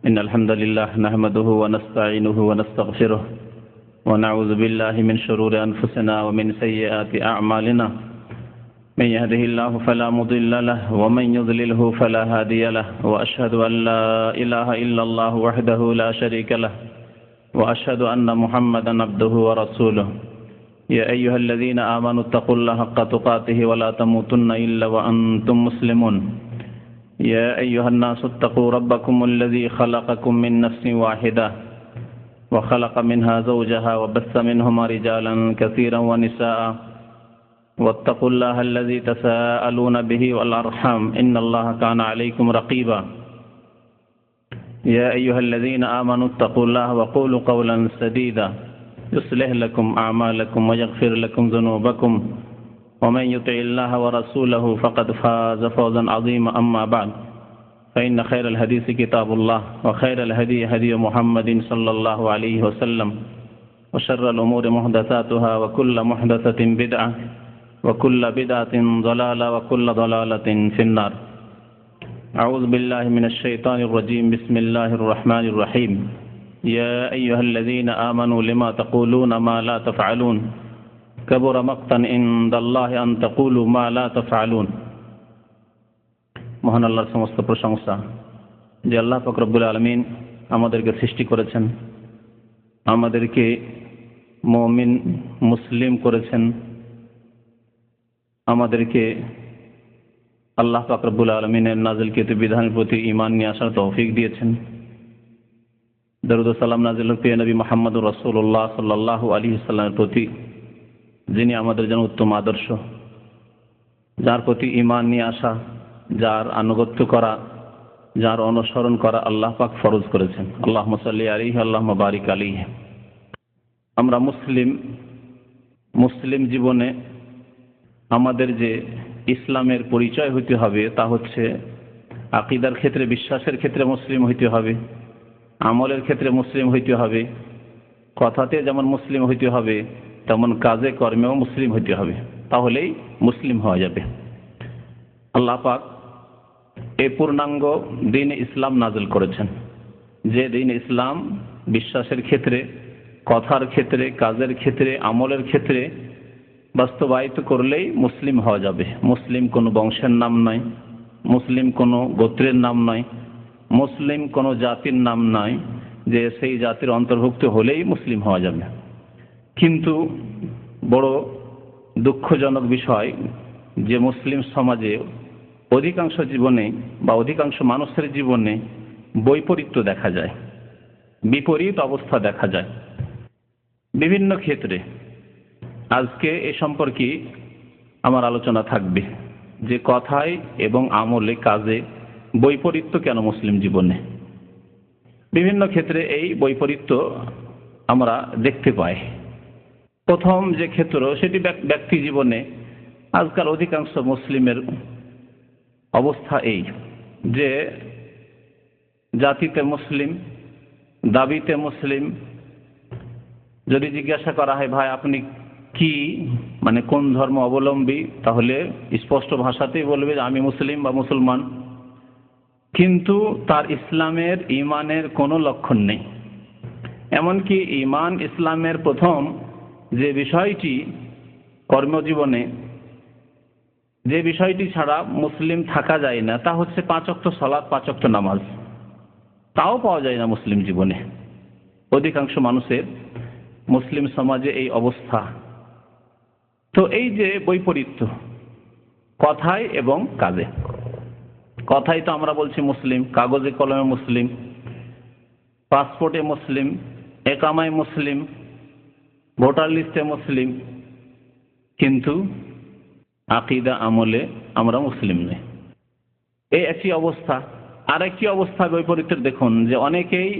إن الحمد لله نحمده ونستعينه ونستغفره ونعوذ بالله من شرور أنفسنا ومن سيئات أعمالنا من يهده الله فلا مضل له ومن يضلله فلا هادي له وأشهد أن لا إله إلا الله وحده لا شريك له وأشهد أن محمدا عبده ورسوله يا أيها الذين آمنوا اتقوا الله حق تقاته ولا تموتن إلا وأنتم مسلمون يا أيها الناس اتقوا ربكم الذي خلقكم من نفس واحدة وخلق منها زوجها وبث منهما رجالا كثيرا ونساء واتقوا الله الذي تساءلون به والأرحام إن الله كان عليكم رقيبا يا أيها الذين آمنوا اتقوا الله وقولوا قولا سديدا يصلح لكم أعمالكم ويغفر لكم ذنوبكم ومن يطع الله ورسوله فقد فاز فوزا عظيما أما بعد فإن خير الحديث كتاب الله وخير الهدي هدي محمد صلى الله عليه وسلم وشر الأمور محدثاتها وكل محدثة بدعة وكل بدعة ضلالة وكل ضلالة في النار أعوذ بالله من الشيطان الرجيم بسم الله الرحمن الرحيم يا أيها الذين آمنوا لما تقولون ما لا تفعلون كبر مقتا عند الله أن تقولوا ما لا تفعلون মহান আল্লাহর সমস্ত প্রশংসা যে আল্লাহ পাক রব্বুল আলামিন আমাদেরকে সৃষ্টি করেছেন, আমাদেরকে মুমিন মুসলিম করেছেন, আমাদেরকে আল্লাহ পাক রব্বুল আলামিনের নাযিলকৃত বিধানের প্রতি ঈমান নিয়ে আসার তৌফিক দিয়েছেন। দরুদ ও সালাম নাযিল হোক প্রিয় নবী মুহাম্মদুর রাসূলুল্লাহ সাল্লাল্লাহু আলাইহি ওয়াসাল্লামের প্রতি, যিনি আমাদের জন্য উত্তম আদর্শ, যার প্রতি ঈমান নিয়ে আসা, যার আনুগত্য করা, যার অনুসরণ করা আল্লাহ পাক ফরজ করেছেন। আল্লাহুম্মা সাল্লি আলাইহি আল্লাহুম্মা বারিক আলাইহি। আমরা মুসলিম জীবনে আমাদের যে ইসলামের পরিচয় হইতে হবে তা হচ্ছে আকীদার ক্ষেত্রে, বিশ্বাসের ক্ষেত্রে মুসলিম হইতে হবে, আমলের ক্ষেত্রে মুসলিম হইতে হবে, কথাতে যেমন মুসলিম হইতে হবে তেমন কাজে কর্মেও মুসলিম হইতে হবে, তাহলেই মুসলিম হওয়া যাবে। আল্লাহ পাক এই পূর্ণাঙ্গ দ্বীন ইসলাম নাযিল করেছেন, যে দ্বীন ইসলাম বিশ্বাসের ক্ষেত্রে, কথার ক্ষেত্রে, কাজের ক্ষেত্রে, আমলের ক্ষেত্রে বাস্তবায়িত করলেই মুসলিম হওয়া যাবে। মুসলিম কোনো বংশের নাম নয়, মুসলিম কোনো গোত্রের নাম নয়, মুসলিম কোনো জাতির নাম নয় যে সেই জাতির অন্তর্ভুক্ত হলেই মুসলিম হওয়া যাবে। কিন্তু বড় দুঃখজনক বিষয় যে মুসলিম সমাজে অধিকাংশ জীবনে বা অধিকাংশ মানুষের জীবনে বৈপরীত্য দেখা যায়, বিপরীত অবস্থা দেখা যায় বিভিন্ন ক্ষেত্রে। আজকে এ সম্পর্কে আমার আলোচনা থাকবে যে কথায় এবং আমলে, কাজে বৈপরীত্য কেন মুসলিম জীবনে। বিভিন্ন ক্ষেত্রে এই বৈপরীত্য আমরা দেখতে পাই। প্রথম যে ক্ষেত্র সেটি ব্যক্তি জীবনে আজকাল অধিকাংশ মুসলিমের অবস্থা এই যে জাতিতে মুসলিম, দাবিতে মুসলিম। যদি জিজ্ঞাসা করা হয় ভাই আপনি কি মানে কোন ধর্ম অবলম্বী, তাহলে স্পষ্ট ভাষাতেই বলবে যে আমি মুসলিম বা মুসলমান, কিন্তু তার ইসলামের, ঈমানের কোনো লক্ষণ নেই। এমনকি ঈমান ইসলামের প্রথম যে বিষয়টি কর্মজীবনে, যে বিষয়টি ছাড়া মুসলিম থাকা যায় না তা হচ্ছে 5 ওয়াক্ত সালাত, 5 ওয়াক্ত নামাজ। তাও পাওয়া যায় না মুসলিম জীবনে। অধিকাংশ মানুষের মুসলিম সমাজে এই অবস্থা। তো এই যে বৈপরীত্য কথায় এবং কাজে, কথায় তো আমরা বলছি মুসলিম, কাগজে কলমে মুসলিম, পাসপোর্টে মুসলিম, একামায় মুসলিম, ভোটার লিস্টে মুসলিম, কিন্তু আকীদা আমলে আমরা মুসলিম নই। এই একটি অবস্থা। আর একটি অবস্থা বৈপরীত্যের দেখুন যে অনেকেই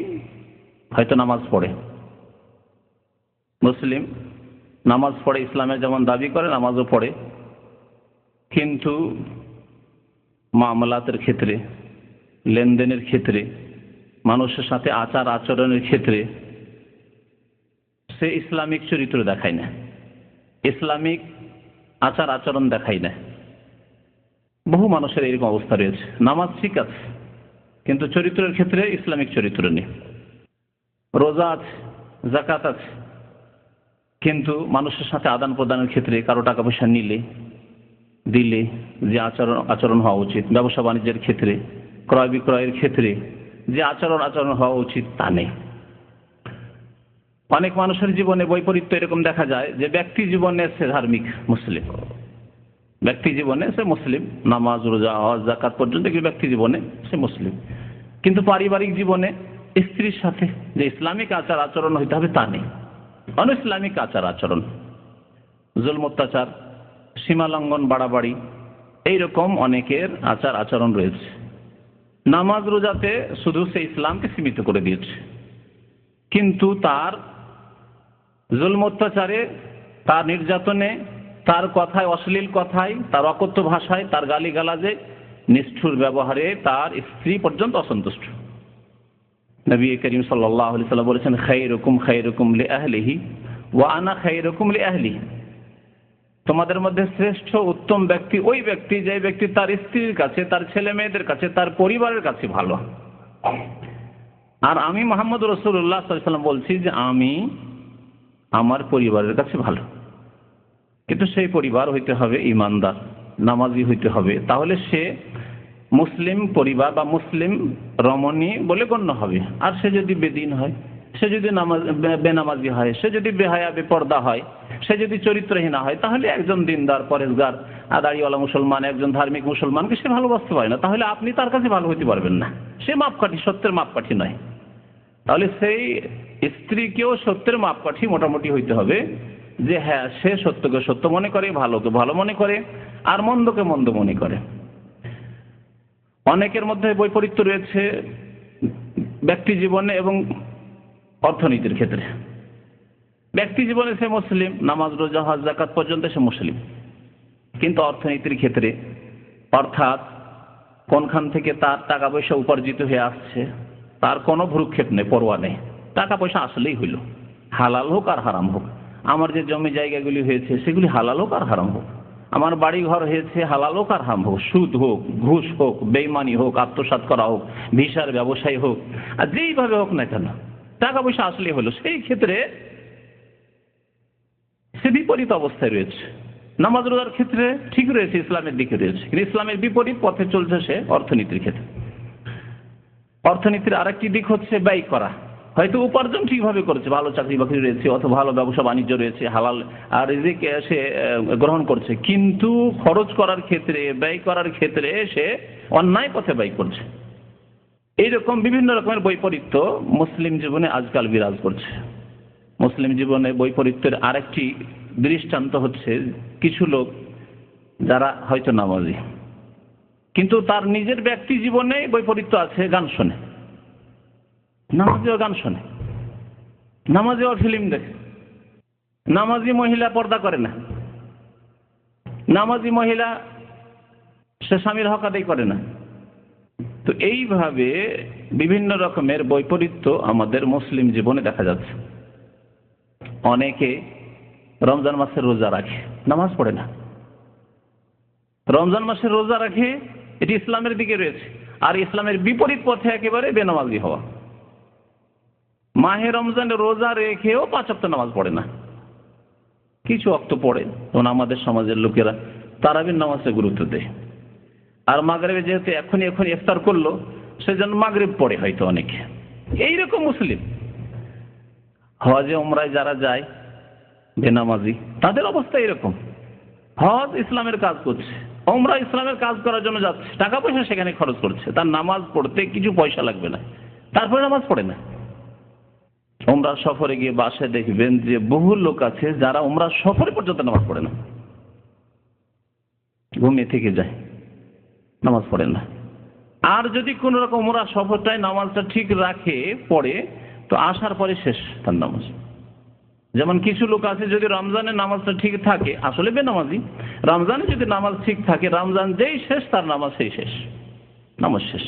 হয়তো নামাজ পড়ে, মুসলিম, নামাজ পড়ে, ইসলামের যেমন দাবি করে নামাজও পড়ে, কিন্তু মামলাতের ক্ষেত্রে, লেনদেনের ক্ষেত্রে, মানুষের সাথে আচার আচরণের ক্ষেত্রে সে ইসলামিক চরিত্র দেখায় না, ইসলামিক আচার আচরণ দেখায় না। বহু মানুষের এরকম অবস্থা রয়েছে। নামাজ ঠিক আছে, কিন্তু চরিত্রের ক্ষেত্রে ইসলামিক চরিত্র নেই। রোজা আছে, যাকাত আছে, কিন্তু মানুষের সাথে আদান প্রদানের ক্ষেত্রে কারো টাকা পয়সা নিলে দিলে যে আচরণ হওয়া উচিত, ব্যবসা বাণিজ্যের ক্ষেত্রে, ক্রয় বিক্রয়ের ক্ষেত্রে যে আচরণ হওয়া উচিত তা নেই। অনেক মানুষের জীবনে বৈপরীত্য এরকম দেখা যায় যে ব্যক্তি জীবনে সে ধার্মিক মুসলিম, ব্যক্তি জীবনে সে মুসলিম, নামাজ রোজা হজ যাকাত পর্যন্ত ব্যক্তি জীবনে সে মুসলিম, কিন্তু পারিবারিক জীবনে স্ত্রীর সাথে যে ইসলামিক আচার আচরণ হইতে হবে তা নেই। অনইসলামিক আচার আচরণ, জুলম অত্যাচার, সীমা লঙ্ঘন, বাড়াবাড়ি, এইরকম অনেকের আচার আচরণ রয়েছে। নামাজ রোজাতে শুধু সে ইসলামকে সীমিত করে দিয়েছে, কিন্তু তার জুলম অত্যাচারে, তার নির্যাতনে, তার কথায়, অশ্লীল কথায়, তার অকথ্য ভাষায়, তার গালিগালাজে, নিষ্ঠুর ব্যবহারে তার স্ত্রী পর্যন্ত অসন্তুষ্ট। নবী করিম সাল্লাল্লাহু আলাইহি ওয়াসাল্লাম বলেছেন, খায়রুকুম খায়রুকুম লিআহলিহি ওয়া আনা খায়রুকুম লিআহলি। তোমাদের মধ্যে শ্রেষ্ঠ উত্তম ব্যক্তি ওই ব্যক্তি যে ব্যক্তি তার স্ত্রীর কাছে, তার ছেলে মেয়েদের কাছে, তার পরিবারের কাছে ভালো। আর আমি মুহাম্মদ রাসূলুল্লাহ সাল্লাল্লাহু আলাইহি ওয়াসাল্লাম বলছি যে আমি আমার পরিবারের কাছে ভালো, কিন্তু সেই পরিবার হইতে হবে ইমানদার, নামাজি হইতে হবে, তাহলে সে মুসলিম পরিবার বা মুসলিম রমণী বলে গণ্য হবে। আর সে যদি বেদিন হয়, সে যদি বেনামাজি হয়, সে যদি বেহায়া বেপর্দা হয়, সে যদি চরিত্রহীন হয়, তাহলে একজন দিনদার পরেশগার দাড়িওয়ালা মুসলমান, একজন ধার্মিক মুসলমানকে সে ভালোবাসতে পারে না, তাহলে আপনি তার কাছে ভালো হইতে পারবেন না। সে মাপকাঠি, সত্যের মাপকাঠি নয়। তাহলে সেই স্ত্রীকেও সত্যের মাপকাঠি মোটামুটি হইতে হবে, যে হ্যাঁ সে সত্যকে সত্য মনে করে, ভালোকে ভালো মনে করে, আর মন্দকে মন্দ মনে করে। অনেকের মধ্যে বৈপরীত্য রয়েছে ব্যক্তি জীবনে এবং অর্থনীতির ক্ষেত্রে। ব্যক্তি জীবনে সে মুসলিম, নামাজ রোজা হজ যাকাত পর্যন্ত সে মুসলিম, কিন্তু অর্থনীতির ক্ষেত্রে, অর্থাৎ কোনখান থেকে তার টাকা পয়সা উপার্জিত হয়ে আসছে তার কোনো ভ্রুক্ষেপ নেই, পরোয়া নেই। টাকা পয়সা আসলেই হইল, হালাল হোক আর হারাম হোক। আমার যে জমি জায়গাগুলি হয়েছে সেগুলি হালাল হোক আর হারাম হোক, আমার বাড়ি ঘর হয়েছে হালাল হোক আর হারাম হোক, সুদ হোক, ঘুষ হোক, বেইমানি হোক, আত্মসাৎ করা হোক, ভিসার ব্যবসায়ী হোক, আর যেইভাবে হোক না কেন টাকা পয়সা আসলেই হলো। সেই ক্ষেত্রে সে বিপরীত অবস্থায় রয়েছে। নামাজ রোজার ক্ষেত্রে ঠিক রয়েছে, ইসলামের দিকে রয়েছে, কিন্তু ইসলামের বিপরীত পথে চলছে সে অর্থনীতির ক্ষেত্রে। অর্থনীতির আরেকটি দিক হচ্ছে ব্যয় করা। হয়তো উপার্জন ঠিকভাবে করেছে, ভালো চাকরি বাকরি রয়েছে অথবা ভালো ব্যবসা বাণিজ্য রয়েছে, হালাল আর রিজিক সে গ্রহণ করছে, কিন্তু খরচ করার ক্ষেত্রে, ব্যয় করার ক্ষেত্রে সে অন্যায় পথে ব্যয় করছে। এইরকম বিভিন্ন রকমের বৈপরীত্য মুসলিম জীবনে আজকাল বিরাজ করছে। মুসলিম জীবনে বৈপরীত্যের আরেকটি দৃষ্টান্ত হচ্ছে কিছু লোক যারা হয়তো নামাজি, কিন্তু তার নিজের ব্যক্তি জীবনে বৈপরীত্য আছে, গান শোনে, নামাজিও গান শোনে, নামাজিও ফিল্ম দেখে, নামাজি মহিলা পর্দা করে না, নামাজি মহিলা সে স্বামীর হক আদায় করে না। তো এইভাবে বিভিন্ন রকমের বৈপরীত্য আমাদের মুসলিম জীবনে দেখা যাচ্ছে। অনেকে রমজান মাসের রোজা রাখে, নামাজ পড়ে না। রমজান মাসের রোজা রাখে, এটি ইসলামের দিকে রয়েছে, আর ইসলামের বিপরীত পথে একেবারে বেনামাজি হওয়া। মাহে রমজানে রোজা রেখেও 5 ওয়াক্ত নামাজ পড়ে না, কিছু ওয়াক্ত পড়ে, তখন আমাদের সমাজের লোকেরা তারাবির নামাজে গুরুত্ব দেয়। আর মাগরিবে যেহেতু এখনই ইফতার করলো, সেজন্য মাগরিব পড়ে হয়তো অনেকে। এইরকম মুসলিম। হজে উমরায় যারা যায় বেনামাজি, তাদের অবস্থা এরকম। হজ ইসলামের কাজ করছে, উমরা ইসলামের কাজ করার জন্য যাচ্ছে, টাকা পয়সা সেখানে খরচ করছে, তার নামাজ পড়তে কিছু পয়সা লাগবে না, তারপরে নামাজ পড়ে না। উমরা সফরে গিয়ে বাসে দেখবেন যে বহু লোক আছে যারা উমরা সফরে পর্যন্ত নামাজ পড়ে না, ঘুমিয়ে থেকে যায়, নামাজ পড়ে না। আর যদি কোন রকম উমরা সফরটায় নামাজটা ঠিক রাখে পড়ে, তো আসার পরে শেষ তার নামাজ। যেমন কিছু লোক আছে যদি রমজানের নামাজটা ঠিক থাকে, আসলে বেনামাজি, রমজানে যদি নামাজ ঠিক থাকে, রমজান যেই শেষ তার নামাজ সেই শেষ, নামাজ শেষ।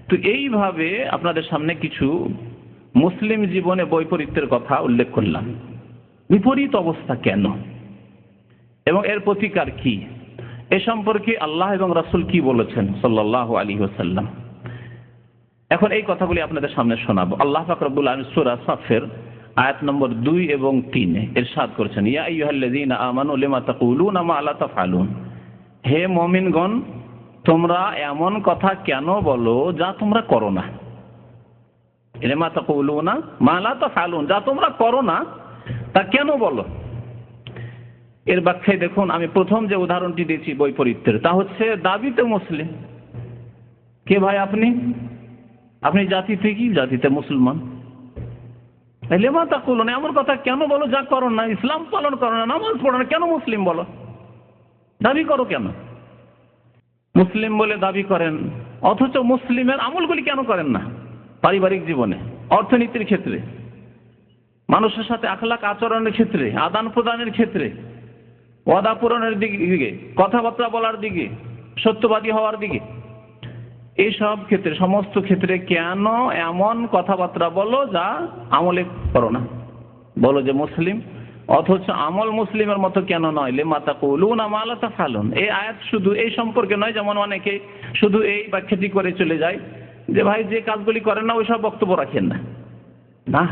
তো এইভাবে আপনাদের সামনে কিছু মুসলিম জীবনে বৈপরীত্যের কথা উল্লেখ করলাম। বিপরীত অবস্থা কেন এবং এর প্রতিকার কি, এ সম্পর্কে আল্লাহ এবং রাসূল কি বলেছেন সাল্লাল্লাহু আলাইহি ওয়াসাল্লাম। এখন এই কথাগুলি আপনাদের সামনে শোনাবো। আল্লাহ পাক রব্বুল আলামিন সূরা সাফের আয়াত নম্বর 2 এবং 3 ইরশাদ করেছেন, ইয়া আইয়ুহাল্লাযীনা আমানু লিমা তাকুলুনা মা লা তাফআলুন। হে মুমিনগণ, তোমরা এমন কথা কেন বলো যা তোমরা করো না। লিমা তাকুলুনা মা লা তাফআলুন, যা তোমরা করো না তা কেন বলো। এর ব্যাখ্যায় দেখুন, আমি প্রথম যে উদাহরণটি দিয়েছি বৈপরীত্যের, তা হচ্ছে দাবিতে মুসলিম। কে ভাই আপনি? আপনি জাতিতে কি? জাতিতে মুসলমান। লিমা তাকুলুন, এমন কথা কেন বলো যা করো না, ইসলাম পালন করো না, নামাজ পড়ো না, কেন মুসলিম বলো? দাবি করো কেন? মুসলিম বলে দাবি করেন, অথচ মুসলিমের আমলগুলি কেন করেন না? পারিবারিক জীবনে, অর্থনীতির ক্ষেত্রে, মানুষের সাথে আখলাক আচরণের ক্ষেত্রে, আদান প্রদানের ক্ষেত্রে, ওয়াদা পূরণের দিকে, কথাবার্তা বলার দিকে, সত্যবাদী হওয়ার দিকে, এইসব ক্ষেত্রে, সমস্ত ক্ষেত্রে কেন এমন কথাবার্তা বলো যা আমলে করো না? বলো যে মুসলিম, অথচ আমল মুসলিমের মতো কেন নয়? লিমা তাকুলুনা মা লা তাফআলুন। এই আয়াত শুধু এই সম্পর্কে নয়, যেমন অনেকে শুধু এই ব্যাখ্যাটি করে চলে যায় যে ভাই যে কাজগুলি করেন না ওইসব বক্তব্য রাখেন না। না,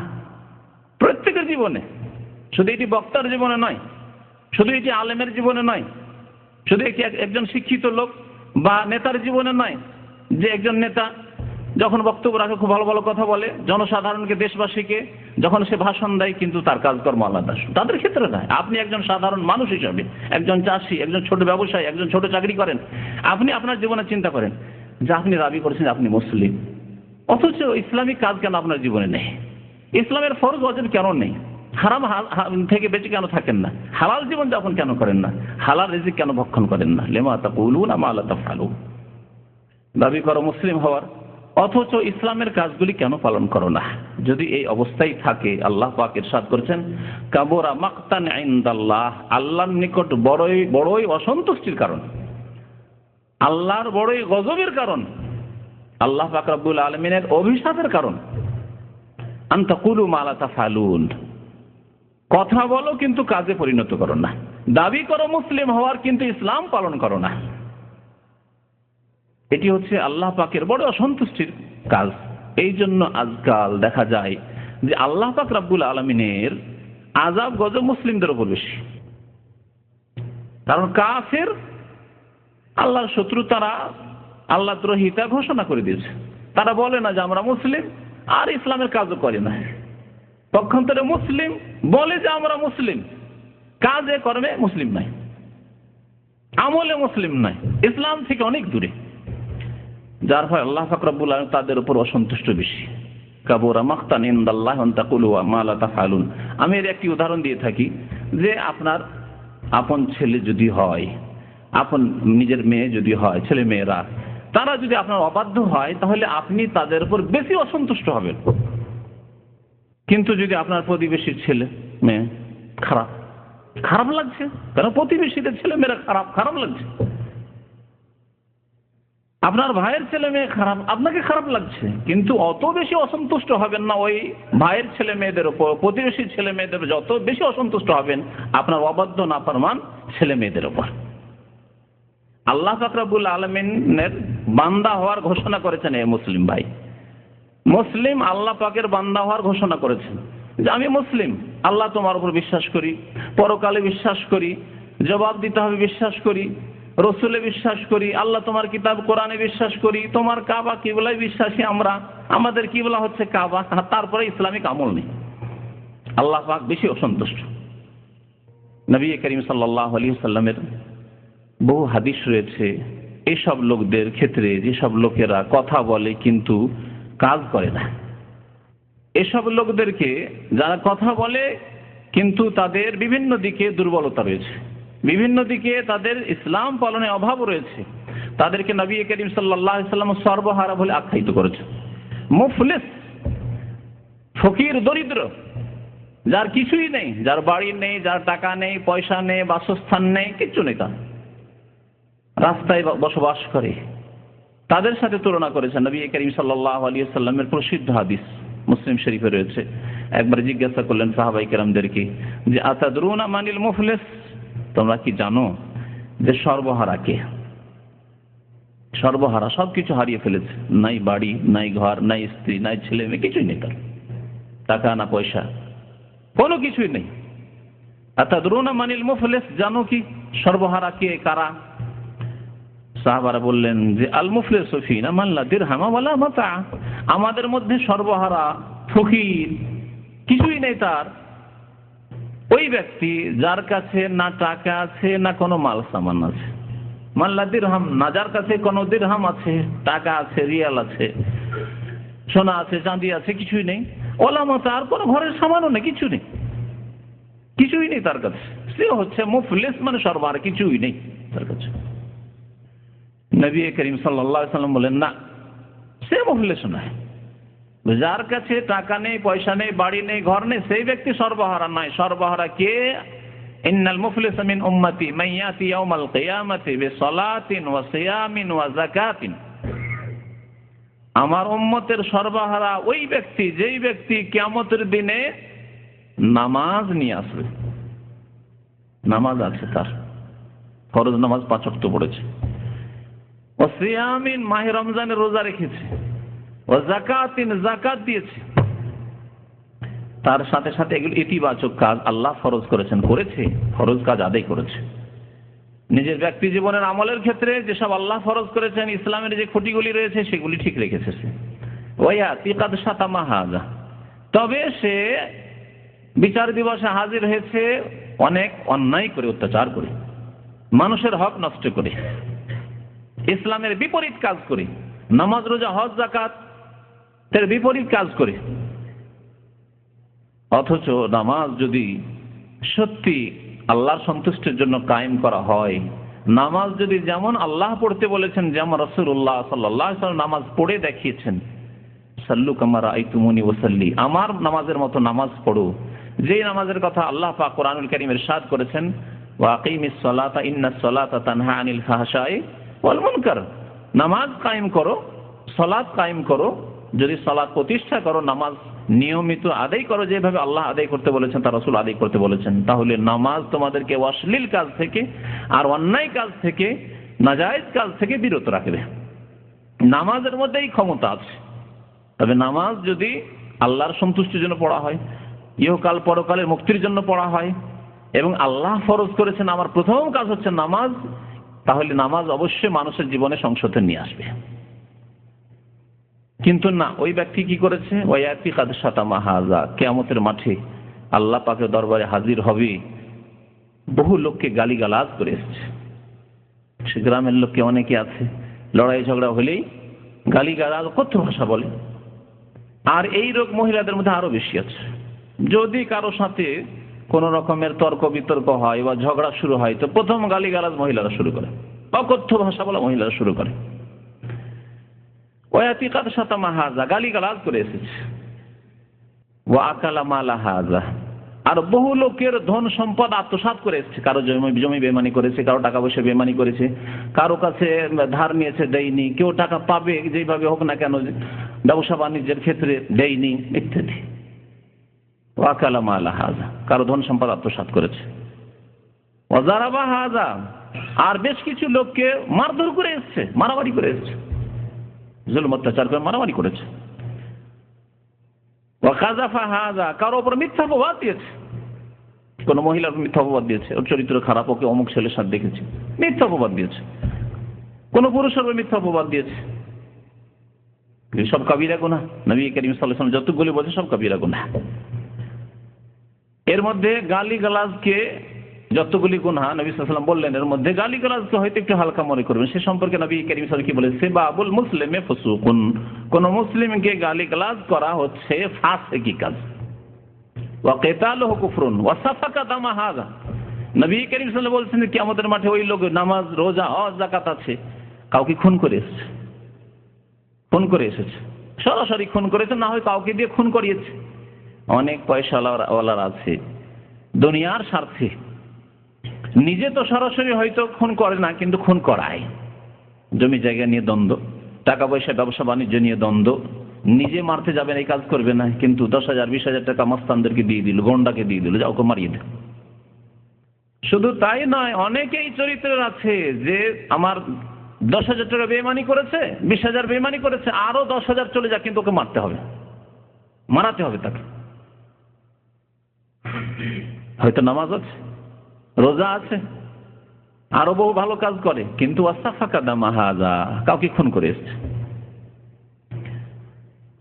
প্রত্যেকের জীবনে, শুধু এটি বক্তার জীবনে নয়, শুধু এটি আলেমের জীবনে নয়, শুধু এটি একজন শিক্ষিত লোক বা নেতার জীবনে নয়, যে একজন নেতা যখন বক্তব্য রাখে খুব ভালো ভালো কথা বলে জনসাধারণকে, দেশবাসীকে, যখন সে ভাষণ দেয় কিন্তু তার কাজকর্ম আলাদা, তাদের ক্ষেত্রে নয়। আপনি একজন সাধারণ মানুষ হিসাবে, একজন চাষি, একজন ছোট ব্যবসায়ী, একজন ছোট চাকরি করেন, আপনি আপনার জীবনে চিন্তা করেন যে আপনি দাবি করেছেন আপনি মুসলিম, অথচ ইসলামিক কাজ কেন আপনার জীবনে নেই? ইসলামের ফরজ ওয়াজিব কেন নেই? হারাম থেকে বেঁচে কেন থাকেন না? হালাল জীবন যাপন কেন করেন না? হালাল রিজিক কেন ভক্ষণ করেন না? লিমা তাকুলুনা মা লা তাফআলুন। দাবি করো মুসলিম হওয়ার, অথচ ইসলামের কাজগুলি কেন পালন করো না? যদি এই অবস্থায় থাকে, আল্লাহ পাক ইরশাদ করেছেন, কাবুরা মাকতান ইনদাল্লাহ, আল্লাহর নিকট বড়ই বড়ই অসন্তুষ্টির কারণ, আল্লাহর বড়ই গজবের কারণ, আল্লাহ পাক রব্বুল আলামিনের অভিশাপের কারণ, আন তাকুলু মা লা তাফআলুন, কথা বলো কিন্তু কাজে পরিণত করো না। দাবি করো মুসলিম হওয়ার, কিন্তু ইসলাম পালন করো না। এটি হচ্ছে আল্লাহ পাকের বড় অসন্তুষ্টির কাজ। এই জন্য আজকাল দেখা যায় যে আল্লাহ পাক রব্বুল আলামিনের আযাব গজব মুসলিমদের উপর বেশি। কারণ কাফের, আল্লাহর শত্রু, তারা আল্লাহ দ্রোহিতা ঘোষণা করে দিয়েছে। তারা বলে না যে আমরা মুসলিম, আর ইসলামের কাজও করে না। পক্ষান্তরে মুসলিম বলে যে আমরা মুসলিম, কাজে কর্মে মুসলিম নাই, আমলে মুসলিম নাই, ইসলাম থেকে অনেক দূরে। যার ফলে আল্লাহ পাক রব্বুল আলামিন তাদের উপর অসন্তুষ্ট বেশি। কাবুরা মাকতান ইনদাল্লাহি আন তাকুলু মা লা তাফআলুন। আমি এর একটি উদাহরণ দিয়ে থাকি যে আপনার আপন ছেলে যদি হয়, আপন নিজের মেয়ে যদি হয়, ছেলে মেয়েরা তারা যদি আপনার অবাধ্য হয়, তাহলে আপনি তাদের উপর বেশি অসন্তুষ্ট হবেন। কিন্তু যদি আপনার প্রতিবেশীর ছেলে মেয়ে খারাপ, খারাপ লাগছে, কারণ প্রতিবেশীদের ছেলে মেয়েরা খারাপ, খারাপ লাগছে। আপনার ভাইয়ের ছেলে মেয়ে খারাপ, আপনাকে খারাপ লাগছে, কিন্তু অত বেশি অসন্তুষ্ট হবেন না ওই ভাইয়ের ছেলে মেয়েদের উপর, প্রতিবেশীর ছেলে মেয়েদের যত বেশি অসন্তুষ্ট হবেন আপনার অবাধ্য নাফরমান ছেলে মেয়েদের উপর। আল্লাহ পাক রব্বুল আলামিনের বান্দা হওয়ার ঘোষণা করেছেন এ মুসলিম ভাই। মুসলিম আল্লাহ পাকের বান্দা হওয়ার ঘোষণা করেছেন যে আমি মুসলিম, আল্লাহ তোমার উপর বিশ্বাস করি, পরকালে বিশ্বাস করি, জবাব দিতে হবে বিশ্বাস করি, রসুলে বিশ্বাস করি, আল্লাহ তোমার কিতাব কোরআনে বিশ্বাস করি, তোমার কাবা কিবলায় বিশ্বাসী আমরা, আমাদের কিবলা হচ্ছে কাবা, তারপরে ইসলামিক আমল নেই। আল্লাহ পাক বেশি অসন্তুষ্ট। নবী করিম সাল্লাল্লাহু আলাইহি ওয়াসাল্লামের বহু হাদিস রয়েছে এইসব লোকদের ক্ষেত্রে, যেসব লোকেরা কথা বলে কিন্তু কাজ করে না। এসব লোকদেরকে, যারা কথা বলে কিন্তু তাদের বিভিন্ন দিকে দুর্বলতা রয়েছে, বিভিন্ন দিকে তাদের ইসলাম পালনে অভাব রয়েছে, তাদেরকে নবী করিম সাল্লাল্লাহু আলাইহি ওয়াসাল্লাম সর্বহারা বলে আখ্যায়িত করেছেন। মুফলিস, ফকির, দরিদ্র, যার কিছুই নেই, যার বাড়ি নেই, যার টাকা নেই, পয়সা নেই, বাসস্থান নেই, কিচ্ছু নেই, তার রাস্তায় বসবাস করে, তাদের সাথে তুলনা করেছেন নবী করিম সাল্লাল্লাহু আলাইহি ওয়াসাল্লামের প্রসিদ্ধ হাদিস মুসলিম শরীফে রয়েছে। একবার জিজ্ঞাসা করলেন সাহাবায়ে কেরামদেরকে যে আতাদরুনা মানিল মুফলিস, তোমরা কি জানো যে সর্বহারা কে? সর্বহারা, সবকিছু হারিয়ে ফেলেছে, নাই বাড়ি, নাই ঘর, নাই স্ত্রী, নাই ছেলে মেয়ে, কিছুই নেই তার, টাকা না পয়সা, কোনো কিছুই নেই। আতাদরুনা মানিল মুফলিস, জানো কি সর্বহারা কে, কারা? সাহাবারা বললেন যে আল মুফলিসু ফিনা মান লা দিরহাম ওয়ালা মাতা, আমাদের মধ্যে সর্বহারা, ফকির, কিছুই নেই তার, ওই ব্যক্তি যার কাছে না টাকা আছে না কোনো মাল সামান আছে। মান লা দিরহাম, না যার কাছে কোনো দিরহাম আছে, টাকা আছে, রিয়াল আছে, সোনা আছে, চাঁদি আছে, কিছুই নেই। ওয়ালা মাতা, আর কোনো ঘরের সামানও নেই, কিছু নেই, কিছুই নেই তার কাছে। সে হচ্ছে মুফলিস, মানে সর্বহারা, কিছুই নেই তার কাছে। নবী করিম সাল্লাল্লাহু আলাইহি ওয়াসাল্লাম বলেন না, সে মুফলিস নয়। যার কাছে টাকা নেই, পয়সা নেই, বাড়ি নেই, ঘর নেই, সেই ব্যক্তি সর্বহারা নয়। সর্বহারা কে? ইন্নাল মুফলিসা মিন উম্মতি মান ইয়াতি ইয়াউমাল কিয়ামাতি বিসসালাতিন ওয়া সিয়ামিন ওয়া যাকাতিন, আমার উম্মতের সর্বহারা ওই ব্যক্তি যেই ব্যক্তি কিয়ামতের দিনে নামাজ নিয়ে আসবে, নামাজ আছে তার, ফরজ নামাজ 5 ওয়াক্ত পড়েছে, ও সিয়ামিন, মাহে রমজানের রোজা রেখেছে, ও যাকাতিন, যাকাত দিয়েছে, তার সাথে সাথে এগুলো ইতিবাচক কাজ আল্লাহ ফরজ করেছেন, করেছে, ফরজ কাজ আদায় করেছে। নিজের ব্যক্তি জীবনের আমলের ক্ষেত্রে যেসব আল্লাহ ফরজ করেছেন, ইসলামের যে খুঁটিগুলি রয়েছে সেগুলি ঠিক রেখেছে সে। ওয়া তিকাদ শাতামা হাজা, তবে সে বিচার দিবসে হাজির হয়েছে অনেক অন্যায় করে, অত্যাচার করে, মানুষের হক নষ্ট করে, ইসলামের বিপরীত কাজ করে, নামাজ রোজা হজ যাকাত এর বিপরীত কাজ করে। অথচ নামাজ যদি সত্যি আল্লাহর সন্তুষ্টির জন্য কায়েম করা হয়, নামাজ যদি যেমন আল্লাহ পড়তে বলেছেন, যেমন রাসূলুল্লাহ সাল্লাল্লাহু আলাইহি ওয়াসাল্লাম নামাজ পড়ে দেখিয়েছেন, সাল্লু কামা রাআইতুমুনি ওয়াসাল্লি, আমার নামাজের মতো নামাজ পড়ো, যেই নামাজের কথা আল্লাহ পাক কোরআনুল কারীমে ইরশাদ করেছেন, ওয়া আকিমিস সালাতা ইন্নাস সালাতা তানহা আনিল ফাহশাই ওয়াল মুনকার, নামাজ কায়েম করো, সালাত কায়েম করো, যদি সালাত প্রতিষ্ঠা করো, নামাজ নিয়মিত আদায় করো, যেভাবে আল্লাহ আদায় করতে বলেছেন, তার রাসূল আদায় করতে বলেছেন, তাহলে নামাজ তোমাদেরকে অশ্লীল কাজ থেকে আর অন্যায় কাজ থেকে, নাজায়েজ কাজ থেকে বিরত রাখবে। নামাজের মধ্যেই ক্ষমতা আছে। তবে নামাজ যদি আল্লাহর সন্তুষ্টির জন্য পড়া হয়, ইহকাল পরকালের মুক্তির জন্য পড়া হয়, এবং আল্লাহ ফরজ করেছেন আমার প্রথম কাজ হচ্ছে নামাজ, তাহলে নামাজ অবশ্যই মানুষের জীবনে সংশোধন নিয়ে আসবে। কিন্তু না, ওই ব্যক্তি কি করেছে? ওয়ায়াতি কাদ শাতামা হাজা, কিয়ামতের মাঠে আল্লাহ পাকের দরবারে হাজির হবে, বহু লোককে গালিগালাজ করে এসেছে। সে গ্রামের লোককে অনেকে আছে, লড়াই ঝগড়া হলেই গালিগালাজ, কথ্য ভাষা বলে। আর এই রোগ মহিলাদের মধ্যে আরো বেশি আছে। যদি কারো সাথে কোন রকমের তর্ক বিতর্ক হয় বা ঝগড়া শুরু হয়, তো প্রথম গালিগালাজ মহিলারা শুরু করে, বা কথ্য ভাষা বলা মহিলারা শুরু করে। ওয়ায়াতি কাদ শাতামা হাজা, গালিগালাজ করে এসেছে। ওয়া আকালা মালা হাজা, আর বহু লোকের ধন সম্পদ আত্মসাৎ করে এসেছে। কারো জমি বেমানি করেছে, কারো টাকা পয়সা বেমানি করেছে, কারো কাছে ধার নিয়েছে, দেয়নি, কেউ টাকা পাবে যেভাবে হোক না কেন ব্যবসা বাণিজ্যের ক্ষেত্রে দেয়নি, ইত্যাদি। ওয়া আকালা মালা হাজা, কারো ধন সম্পদ আত্মসাৎ করেছে। ওয়া যারাবা হাজা, আর বেশ কিছু লোককে মারধর করে এসেছে, মারামারি করে এসেছে, জুলুম অত্যাচার করে মারামারি করেছে। ওয়া কাযাফা হাযা, কারো উপর মিথ্যা অপবাদ দিয়েছে, কোন মহিলার মিথ্যা অপবাদ দিয়েছে, ওর চরিত্র খারাপ, ওকে অমুক ছেলের সাথে দেখেছি, মিথ্যা অপবাদ দিয়েছে। কোন পুরুষের উপর মিথ্যা অপবাদ দিয়েছে। সব কাবিরা গুনাহ। নবী করিম সাল্লাল্লাহু আলাইহি ওয়াসাল্লাম যতগুলি বলেছে সব কাবিরা গুনাহ। এর মধ্যে গালিগালাজকে, যতগুলি গুনাহ নবী সাল্লাল্লাহু আলাইহি ওয়াসাল্লাম বললেন, এর মধ্যে গালিগালাজকে হয়তো একটু হালকা মনে করবেন। সে সম্পর্কে নবী করিম সাল্লাল্লাহু আলাইহি ওয়াসাল্লাম কি বলেছে? সিবাবুল মুসলিমি ফুসুকুন, কোন মুসলিমকে গালিগালাজ করা হচ্ছে ফাসিকি কাজ। ওয়া কিতালুহু কুফরুন ওয়া সাফাকা দামা হাযা, নবী করিম সাল্লাল্লাহু আলাইহি ওয়াসাল্লাম বলছেন কিয়ামতের মাঠে ওই লোক নামাজ রোজা হজ যাকাত আছে, কাউকে খুন করে এসেছে, খুন করে এসেছে, সরাসরি খুন করেছে, না হয় কাউকে দিয়ে খুন করিয়েছে। অনেক পয়সাওয়ালার আছে, দুনিয়ার স্বার্থে নিজে তো সরাসরি হয়তো খুন করে না, কিন্তু খুন করায়। জমি জায়গা নিয়ে দ্বন্দ্ব, টাকা পয়সা ব্যবসা বাণিজ্য নিয়ে দ্বন্দ্ব, নিজে মারতে যাবেন এই কাজ করবে না, কিন্তু 10,000 20,000 টাকা মস্তানদেরকে দিয়ে দিল, গন্ডাকে দিয়ে দিল, যাও ওকে মারিয়ে দেয়। শুধু তাই নয়, অনেকেই চরিত্রের আছে যে আমার 10,000 টাকা বেইমানি করেছে, 20,000 বেইমানি করেছে, আরো 10,000 চলে যাক, কিন্তু ওকে মারতে হবে, মারাতে হবে তাকে। হয়তো নামাজ আছে, রোজা আছে, আরো বহু ভালো কাজ করে, কিন্তু কাউকে খুন করে এসছে।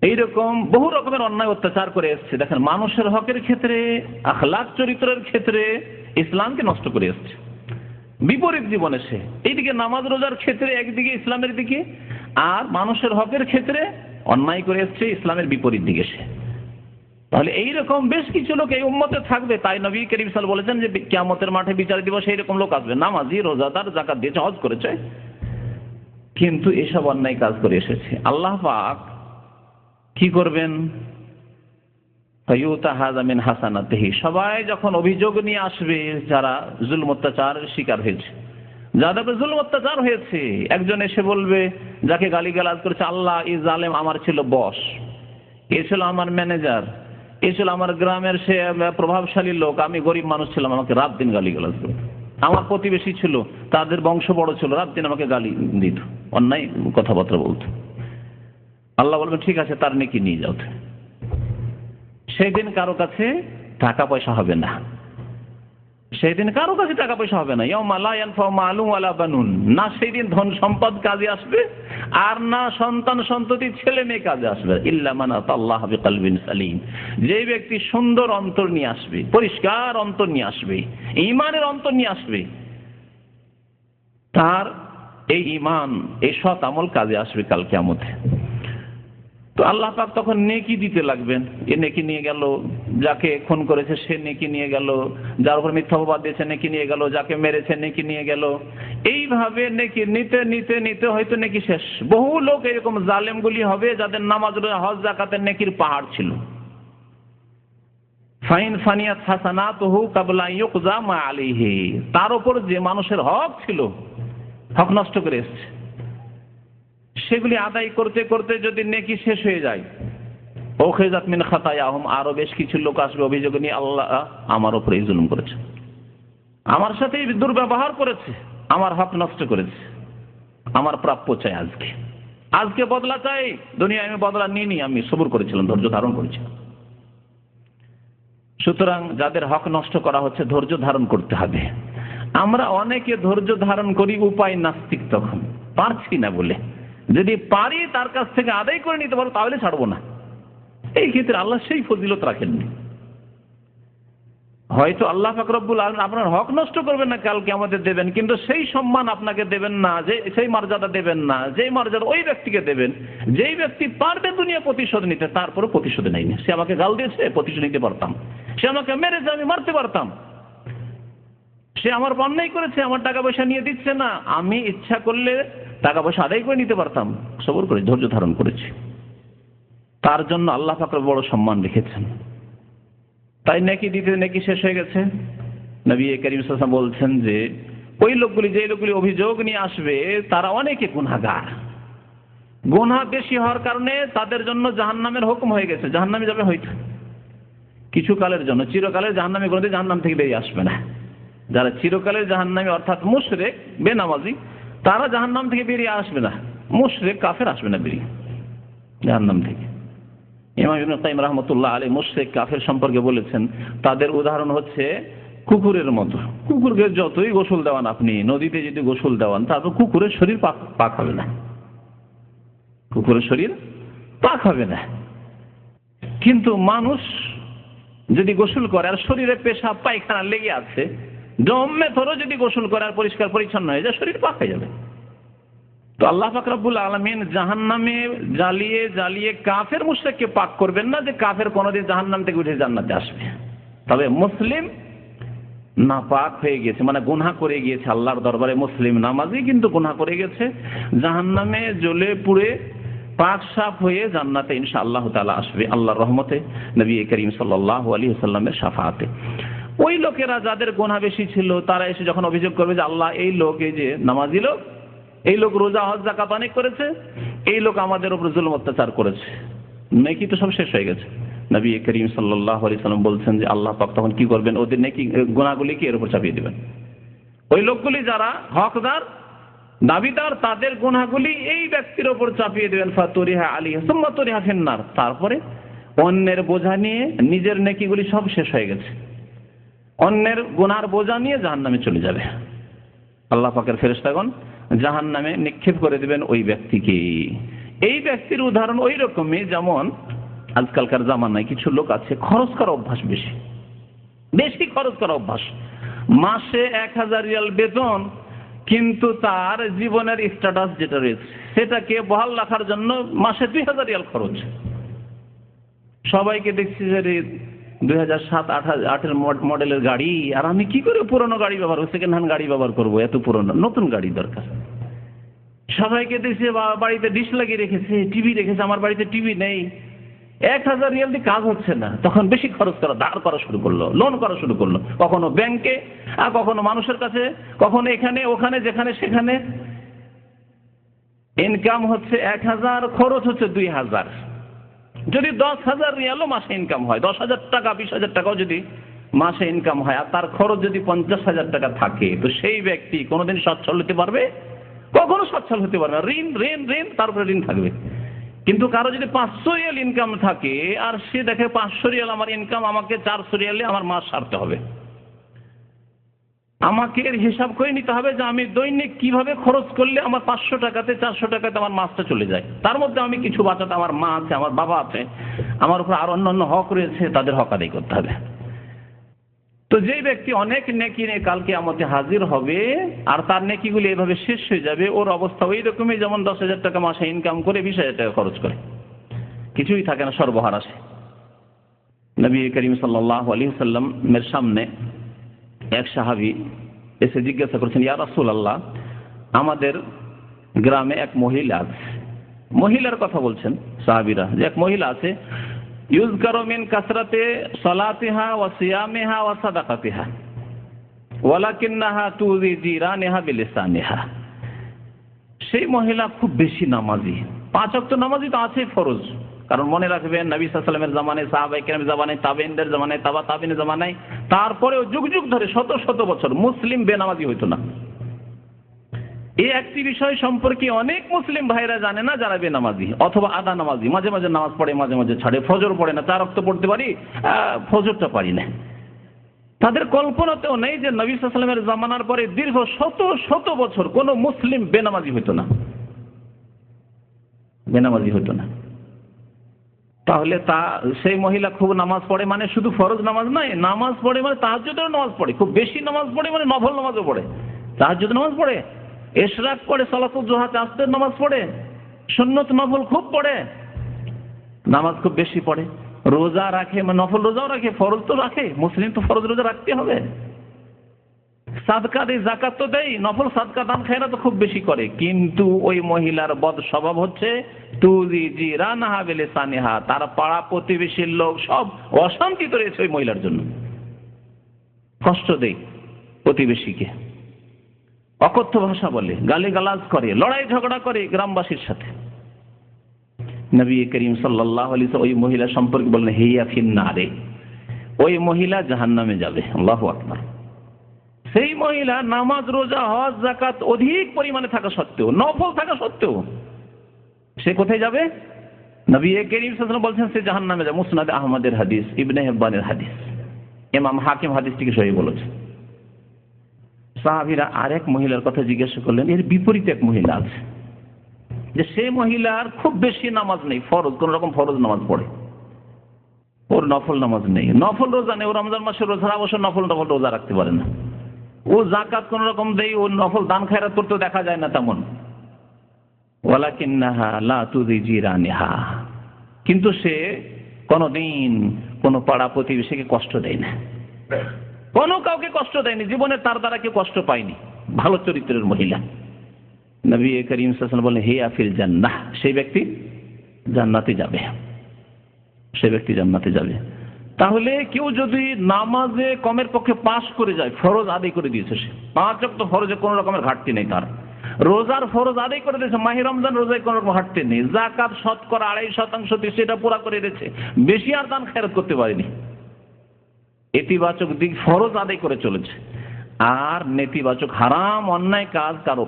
এইরকম বহু রকমের অন্যায় অত্যাচার করে এসছে। দেখেন, মানুষের হকের ক্ষেত্রে, আখলাক চরিত্রের ক্ষেত্রে ইসলামকে নষ্ট করে এসছে। বিপরীত জীবনে সে এইদিকে নামাজ রোজার ক্ষেত্রে একদিকে ইসলামের দিকে, আর মানুষের হকের ক্ষেত্রে অন্যায় করে এসছে ইসলামের বিপরীত দিকে সে। তাহলে এইরকম বেশ কিছু লোক এই উম্মতে থাকবে। তাই নবী করিম সাল্লাল্লাহু আলাইহি ওয়াসাল্লাম বলেছেন যে কিয়ামতের মাঠে বিচার দিবসে এইরকম লোক আসবে, নামাজি, রোজাদার, যাকাত দিয়েছে, হজ করেছে, কিন্তু এসব অন্যায় কাজ করে এসেছে। আল্লাহ পাক কি করবেন? সবাই যখন অভিযোগ নিয়ে আসবে, যারা জুলম অত্যাচারের শিকার হয়েছে, যাদের জুলম অত্যাচার হয়েছে, একজন এসে বলবে, যাকে গালিগালাজ করেছে, আল্লাহ এই জালেম আমার ছিল বস, এ ছিল আমার ম্যানেজার, এ ছিল আমার গ্রামের সে প্রভাবশালী লোক, আমি গরিব মানুষ ছিলাম, আমাকে রাত দিন গালিগালাজ করত। আমার প্রতিবেশী ছিল, তাদের বংশ বড় ছিল, রাত দিন আমাকে গালি দিত, অন্যায় কথাবার্তা বলতো। আল্লাহ বলবেন, ঠিক আছে, তার নেকি নিয়ে যাও। সেই দিন কারো কাছে টাকা পয়সা হবে না, সেই দিন কারো কাছে টাকা পয়সা হবে না। ইয়াউমা লা ইয়ানফাউ মালুন ওয়ালা বানুন, না সেই দিন ধন সম্পদ কাজে আসবে, আর না সন্তান সন্ততি ছেলে মেয়ে কাজে আসবে, ইল্লা মান আতাল্লাহ বিকলবিন সালিম, যে ব্যক্তি সুন্দর অন্তর নিয়ে আসবে, পরিষ্কার অন্তর নিয়ে আসবে, ঈমানের অন্তর নিয়ে আসবে, তার এই ঈমান, এই সৎ আমল কাজে আসবে কাল কিয়ামতে। তো আল্লাহ পাক তখন নেকি দিতে লাগবেন। এ নেকি নিয়ে গেল, যাকে খুন করেছে সে নেকি নিয়ে গেল, যার উপর মিথ্যা অপবাদ দিয়েছে নেকি নিয়ে গেল, যাকে মেরেছে নেকি নিয়ে গেল। এইভাবে নেকি নিতে নিতে নিতে হয়তো নেকি শেষ। বহু লোক এরকম জালেমগুলি হবে যাদের নামাজ, রোজা, হজ, যাকাতের নেকির পাহাড় ছিল। ফাইন ফানিয়াত হাসানাতুহু ক্বাবলা ইউকযা মা আলাইহি, তার উপর যে মানুষের হক ছিল, হক নষ্ট করে এসেছে, সেগুলি আদায় করতে করতে যদি নেকি শেষ হয়ে যায়, উখিযাত মিন খাতায়াহুম, আরো বেশ কিছু লোক আসবে অভিযোগ নিয়ে, আল্লাহ আমার উপরে জুলুম করেছে, আমার সাথে দুর্ব্যবহার করেছে, আমার হক নষ্ট করেছে, আমার প্রাপ্য চাই, আজকে বদলা চাই। দুনিয়ায় আমি বদলা নিইনি, আমি সবুর করেছিলাম, ধৈর্য ধারণ করেছিলাম। সুতরাং যাদের হক নষ্ট করা হচ্ছে, ধৈর্য ধারণ করতে হবে। আমরা অনেকে ধৈর্য ধারণ করি, উপায় নাস্তিক, তখন পারছি না বলে। যদি পারি তার কাছ থেকে আদায় করে নিতে পারো, তাহলে ছাড়বো না। এই ক্ষেত্রে আল্লাহ সেই ফজিলত রাখেননি। হয়তো আল্লাহ পাক রব্বুল আলামিন আপনার হক নষ্ট করবেন না, কালকে আমাদের দেবেন, কিন্তু সেই সম্মান আপনাকে দেবেন না, যে সেই মর্যাদা দেবেন না, যেই মর্যাদা ওই ব্যক্তিকে দেবেন যেই ব্যক্তি পারবে দুনিয়া প্রতিশোধ নিতে, তারপরে প্রতিশোধ নেয়নি। সে আমাকে গাল দিয়েছে, প্রতিশোধ নিতে পারতাম, সে আমাকে মেরেছে, আমি মারতে পারতাম, সে আমার অন্যায় করেছে, আমার টাকা পয়সা নিয়ে দিচ্ছে না, আমি ইচ্ছা করলে টাকা পয়সা আদায় করে নিতে পারতাম, সবর করে ধৈর্য ধারণ করেছি। তার জন্য আল্লাহ পাক বড় সম্মান রেখেছেন। তাই নেকি দিতে নেকি শেষ হয়ে গেছে। নবী করিম সাল্লাল্লাহু আলাইহি ওয়াসাল্লাম বলছেন যে ওই লোকগুলি, যে লোকগুলি অভিযোগ নিয়ে আসবে, তারা অনেকে গুনাহগার, গুনাহ বেশি হওয়ার কারণে তাদের জন্য জাহান্নামের হুকুম হয়ে গেছে, জাহান্নামে যাবে হয়তো কিছু কালের জন্য, চিরকালের জাহান্নামে কোনোদিন জাহান্নাম থেকে বেরিয়ে আসবে না। যারা চিরকালের জাহান্নামী, অর্থাৎ মুশরিক, বেনামাজি, তারা জাহান্নাম থেকে বেরিয়ে আসবে না। মুশরিক কাফের আসবে না বেরিয়ে জাহান্নাম থেকে। ইমাম ইবনে কাইয়িম রাহমাতুল্লাহ আলাইহি মুশরিক কাফের সম্পর্কে বলেছেন, তাদের উদাহরণ হচ্ছে কুকুরের মতো। কুকুরকে যতই গোসল দেওয়ান আপনি, নদীতে যদি গোসল দেওয়ান, তারপর কুকুরের শরীর পাক হবে না, কুকুরের শরীর পাক হবে না। কিন্তু মানুষ যদি গোসল করে আর শরীরে পেশাব পায়খানা লেগে আছে, জম্মে ধরো যদি গোসল করে আর পরিষ্কার পরিচ্ছন্ন হয়ে যায়, শরীর পাক হয়ে যাবে। তো আল্লাহ পাক রব্বুল আলামিন জাহান্নামে জ্বালিয়ে জ্বালিয়ে কাফের মুশরিককে পাক করবেন না, যে কাফের কোনোদিন জাহান্নাম থেকে উঠে জান্নাতে আসবে। তবে মুসলিম নাপাক হয়ে গেছে, মানে গুনাহ করে গিয়েছে আল্লাহর দরবারে, মুসলিম নামাজি কিন্তু গুনাহ করে গেছে, জাহান্নামে জ্বলে পুড়ে পাক সাফ হয়ে জান্নাতে ইনশাআল্লাহ তাআলা আসবে আল্লাহর রহমতে, নবী করিম সাল্লাল্লাহু আলাইহি ওয়াসাল্লামের শাফাআতে। ওই লোকেরা যাদের গুনাহ বেশি ছিল, তারা এসে যখন অভিযোগ করবে যে আল্লাহ, এই লোক, এই যে নামাজি লোক, এই লোক রোজা হজ যাকাত অনেক করেছে, এই লোক আমাদের উপর জুলুম অত্যাচার করেছে, নেকি তো সব শেষ হয়ে গেছে। নবী করিম সাল্লাল্লাহু আলাইহি ওয়াসাল্লাম বলছেন যে আল্লাহ পাক তখন কি করবেন? ওদের নেকি গুনাহগুলি কি এর উপর চাপিয়ে দিবেন। ওই লোকগুলি যারা হকদার, দাবিদার তাদের গুনাহগুলি এই ব্যক্তির ওপর চাপিয়ে দেবেন, ফাতুরিহা আলাইহি সুম্মা তুরিহা ফিন্নার, তারপরে অন্যের বোঝা নিয়ে নিজের নেকিগুলি সব শেষ হয়ে গেছে, অন্যের গুনার বোঝা নিয়ে জাহান্নামে চলে যাবে। আল্লাহ পাকের ফেরেশতাগণ জাহান্নামে নিক্ষেপ করে দেবেন ওই ব্যক্তিকে। এই ব্যক্তির উদাহরণ ওই রকমই যেমন আজকালকার জামানায় কিছু লোক আছে খরচ করা অভ্যাস, বেশি খরচ করা অভ্যাস, মাসে 1000 রিয়াল বেতন, কিন্তু তার জীবনের স্ট্যাটাস যেটা রয়েছে সেটাকে বহাল রাখার জন্য মাসে 2000 রিয়াল খরচ। সবাইকে দেখছি যে 2007-8 মডেলের গাড়ি, আর আমি কি করে পুরনো গাড়ি ব্যবহার করবো, সেকেন্ড হ্যান্ড গাড়ি ব্যবহার করবো, এত পুরনো, নতুন গাড়ি দরকার। সবাইকে দেখছি বাড়িতে ডিশ লাগিয়ে রেখেছে, টিভি রেখেছে, আমার বাড়িতে টিভি নেই। 1000 রিয়াল দিয়ে কাজ হচ্ছে না, তখন বেশি খরচ করা, ধার করা শুরু করলো, লোন করা শুরু করলো, কখনো ব্যাংকে আর কখনো মানুষের কাছে, কখনো এখানে ওখানে যেখানে সেখানে। ইনকাম হচ্ছে 1000, খরচ হচ্ছে 2000। যদি 10,000 রিয়ালও মাসে ইনকাম হয়, 10,000 টাকা 20,000 টাকাও যদি মাসে ইনকাম হয়, আর তার খরচ যদি 50,000 টাকা থাকে, তো সেই ব্যক্তি কোনোদিন সচ্ছল হতে পারবে? কখনো সচ্ছল হতে পারবে না। ঋণ ঋণ ঋণ, তারপরে ঋণ থাকবে। কিন্তু কারো যদি 500 রিয়াল ইনকাম থাকে, আর সে দেখে 500 রিয়াল আমার ইনকাম, আমাকে 400 রিয়ালে আমার মাস সারতে হবে, আমাকে এর হিসাব করে নিতে হবে যে আমি দৈনিক কিভাবে খরচ করলে আমার 500 টাকাতে 400 টাকাতে আমার মাসটা চলে যায়, তার মধ্যে আমি কিছু বাঁচাতে, আমার মা আছে, আমার বাবা আছে, আমার উপর আর অন্যান্য হক রয়েছে, তাদের হক আদায় করতে হবে। তো যেই ব্যক্তি অনেক নেকি নিয়ে কালকে কিয়ামতে হাজির হবে আর তার নেকিগুলি এভাবে শেষ হয়ে যাবে, ওর অবস্থা ওই রকমই যেমন 10,000 টাকা মাসে ইনকাম করে 20,000 টাকা খরচ করে, কিছুই থাকে না, সর্বহারা আসে। নবী করিম সাল্লাল্লাহু আলাইহি ওয়াসাল্লামের সামনে এক সাহাবী এসে জিজ্ঞাসা করছেন, ইয়া রাসূলুল্লাহ, আমাদের গ্রামে এক মহিলা আছে, মহিলার কথা বলছেন সাহাবীরা, যে এক মহিলা আছে, ইউযকারু মিন কাসরাতি সালাতিহা ওয়া সিয়ামিহা ওয়া সাদাকাতিহা ওয়ালাকিন্নাহা তুযি জিরানিহা বিলিসানিহা। সেই মহিলা খুব বেশি নামাজি, 5 ওয়াক্ত নামাজি তো আছে ফরজ, কারণ মনে রাখবেন নবী সাল্লাল্লাহু আলাইহি ওয়াসাল্লামের জামানায়, সাহাবায়ে কেরামের জামানায়, তাবেঈনদের জামানায়, তাবেঈনের জামানায়, তারপরেও যুগ যুগ ধরে শত শত বছর মুসলিম বেনামাজি হইতো না। এই একটি বিষয় সম্পর্কে অনেক মুসলিম ভাইরা জানে না, যারা বেনামাজি অথবা আধা নামাজি, মাঝে মাঝে নামাজ পড়ে, মাঝে মাঝে ছাড়ে, ফজর পড়ে না, 4 ওয়াক্ত পড়তে পারি, ফজরটা পারি না। তাদের কল্পনাতেও নেই যে নবী সাল্লাল্লাহু আলাইহি ওয়াসাল্লামের জামানার পরে দীর্ঘ শত শত বছর কোন মুসলিম বেনামাজি হইতো না, বেনামাজি হইতো না। তাহলে সেই মহিলা খুব নামাজ পড়ে, মানে শুধু ফরজ নামাজ নয়, নামাজ পড়ে মানে তাহাজ্জুদের নামাজ পড়ে, খুব বেশি নামাজ পড়ে মানে নফল নামাজও পড়ে, তাহাজ্জুদ নামাজ পড়ে, ইশরাক পড়ে, সালাতুল জোহা, চাঁদের নামাজ পড়ে, সুন্নত নফল খুব পড়ে, নামাজ খুব বেশি পড়ে, রোজা রাখে, মানে নফল রোজাও রাখে, ফরজ তো রাখে, মুসলিম তো ফরজ রোজা রাখতে হবে, সাদকা দেয়, যাকাত তো দেয়, নফল সাদকা দান খায়রা তো খুব বেশি করে। কিন্তু ওই মহিলার বদ স্বভাব হচ্ছে তুযি জিরানাহা বিলিসানিহা, তার পাড়া প্রতিবেশীর লোক সব অশান্তিতে রয়েছে ওই মহিলার জন্য, কষ্ট দেয় প্রতিবেশীকে, অকথ্য ভাষা বলে, গালিগালাজ করে, লড়াই ঝগড়া করে গ্রামবাসীর সাথে। নবী করিম সাল্লাল্লাহু আলাইহি ওয়াসাল্লাম ওই মহিলা সম্পর্কে বললেন, হিয়া ফিন্নারে, ওই মহিলা জাহান্নামে যাবে। আল্লাহু আকবার। সেই মহিলা নামাজ, রোজা, হজ, যাকাত অধিক পরিমাণে থাকা সত্ত্বেও, নফল থাকা সত্ত্বেও সে কোথায় যাবে? নবী করিম সাল্লাল্লাহু আলাইহি ওয়াসাল্লাম বলছেন সে জাহান্নামে যাবে। মুসনাদ আহমদের হাদিস, ইবনে হিব্বানের হাদিস, ইমাম হাকিম হাদিসটিকে সহিহ বলেছেন। সাহাবীরা আরেক মহিলার কথা জিজ্ঞাসা করলেন, এর বিপরীতে এক মহিলা আছে, যে সেই মহিলার খুব বেশি নামাজ নেই, ফরজ কোন রকম ফরজ নামাজ পড়ে, ওর নফল নামাজ নেই, নফল রোজা নেই, ও রমজান মাসের রোজা অবশ্য নফল রোজা রাখতে পারে না, ও যাকাত কোন রকম দেয়, ও নফল দান খায়রাত করতে দেখা যায় না তেমন। ওয়ালাকিন্নাহা লা তুযি জিরানিহা, কিন্তু সে কোনদিন কোন পাড়া প্রতিবেশীকে কষ্ট দেয় না, কোনো কাউকে কষ্ট দেয়নি, জীবনে তার দ্বারা কেউ কষ্ট পায়নি, ভালো চরিত্রের মহিলা। নবী করিম সাল্লাল্লাহু আলাইহি ওয়াসাল্লাম বলেন, হিয়া ফিল জান্নাহ, সেই ব্যক্তি জান্নাতে যাবে, সেই ব্যক্তি জান্নাতে যাবে। তাহলে কেউ যদি নামাজে কমের পক্ষে পাশ করে যায়, ফরজ আদায় করে দিয়েছে, সে 5 ওয়াক্ত ফরজে কোনো রকমের ঘাটতি নেই তার, রোজার ফরজ আদায় করে দিয়েছে, মাহে রমজান রোজায় কোনো রকম ঘাটতি নেই, যাকাত শতকরা 2.5% সেটা পুরা করে দিয়েছে, বেশি আর দান খেরাত করতে পারেনি, ইতিবাচক দিক ফরজ আদায় করে চলেছে। আর নেতিবাচক হারাম অন্যায় কাজ কারো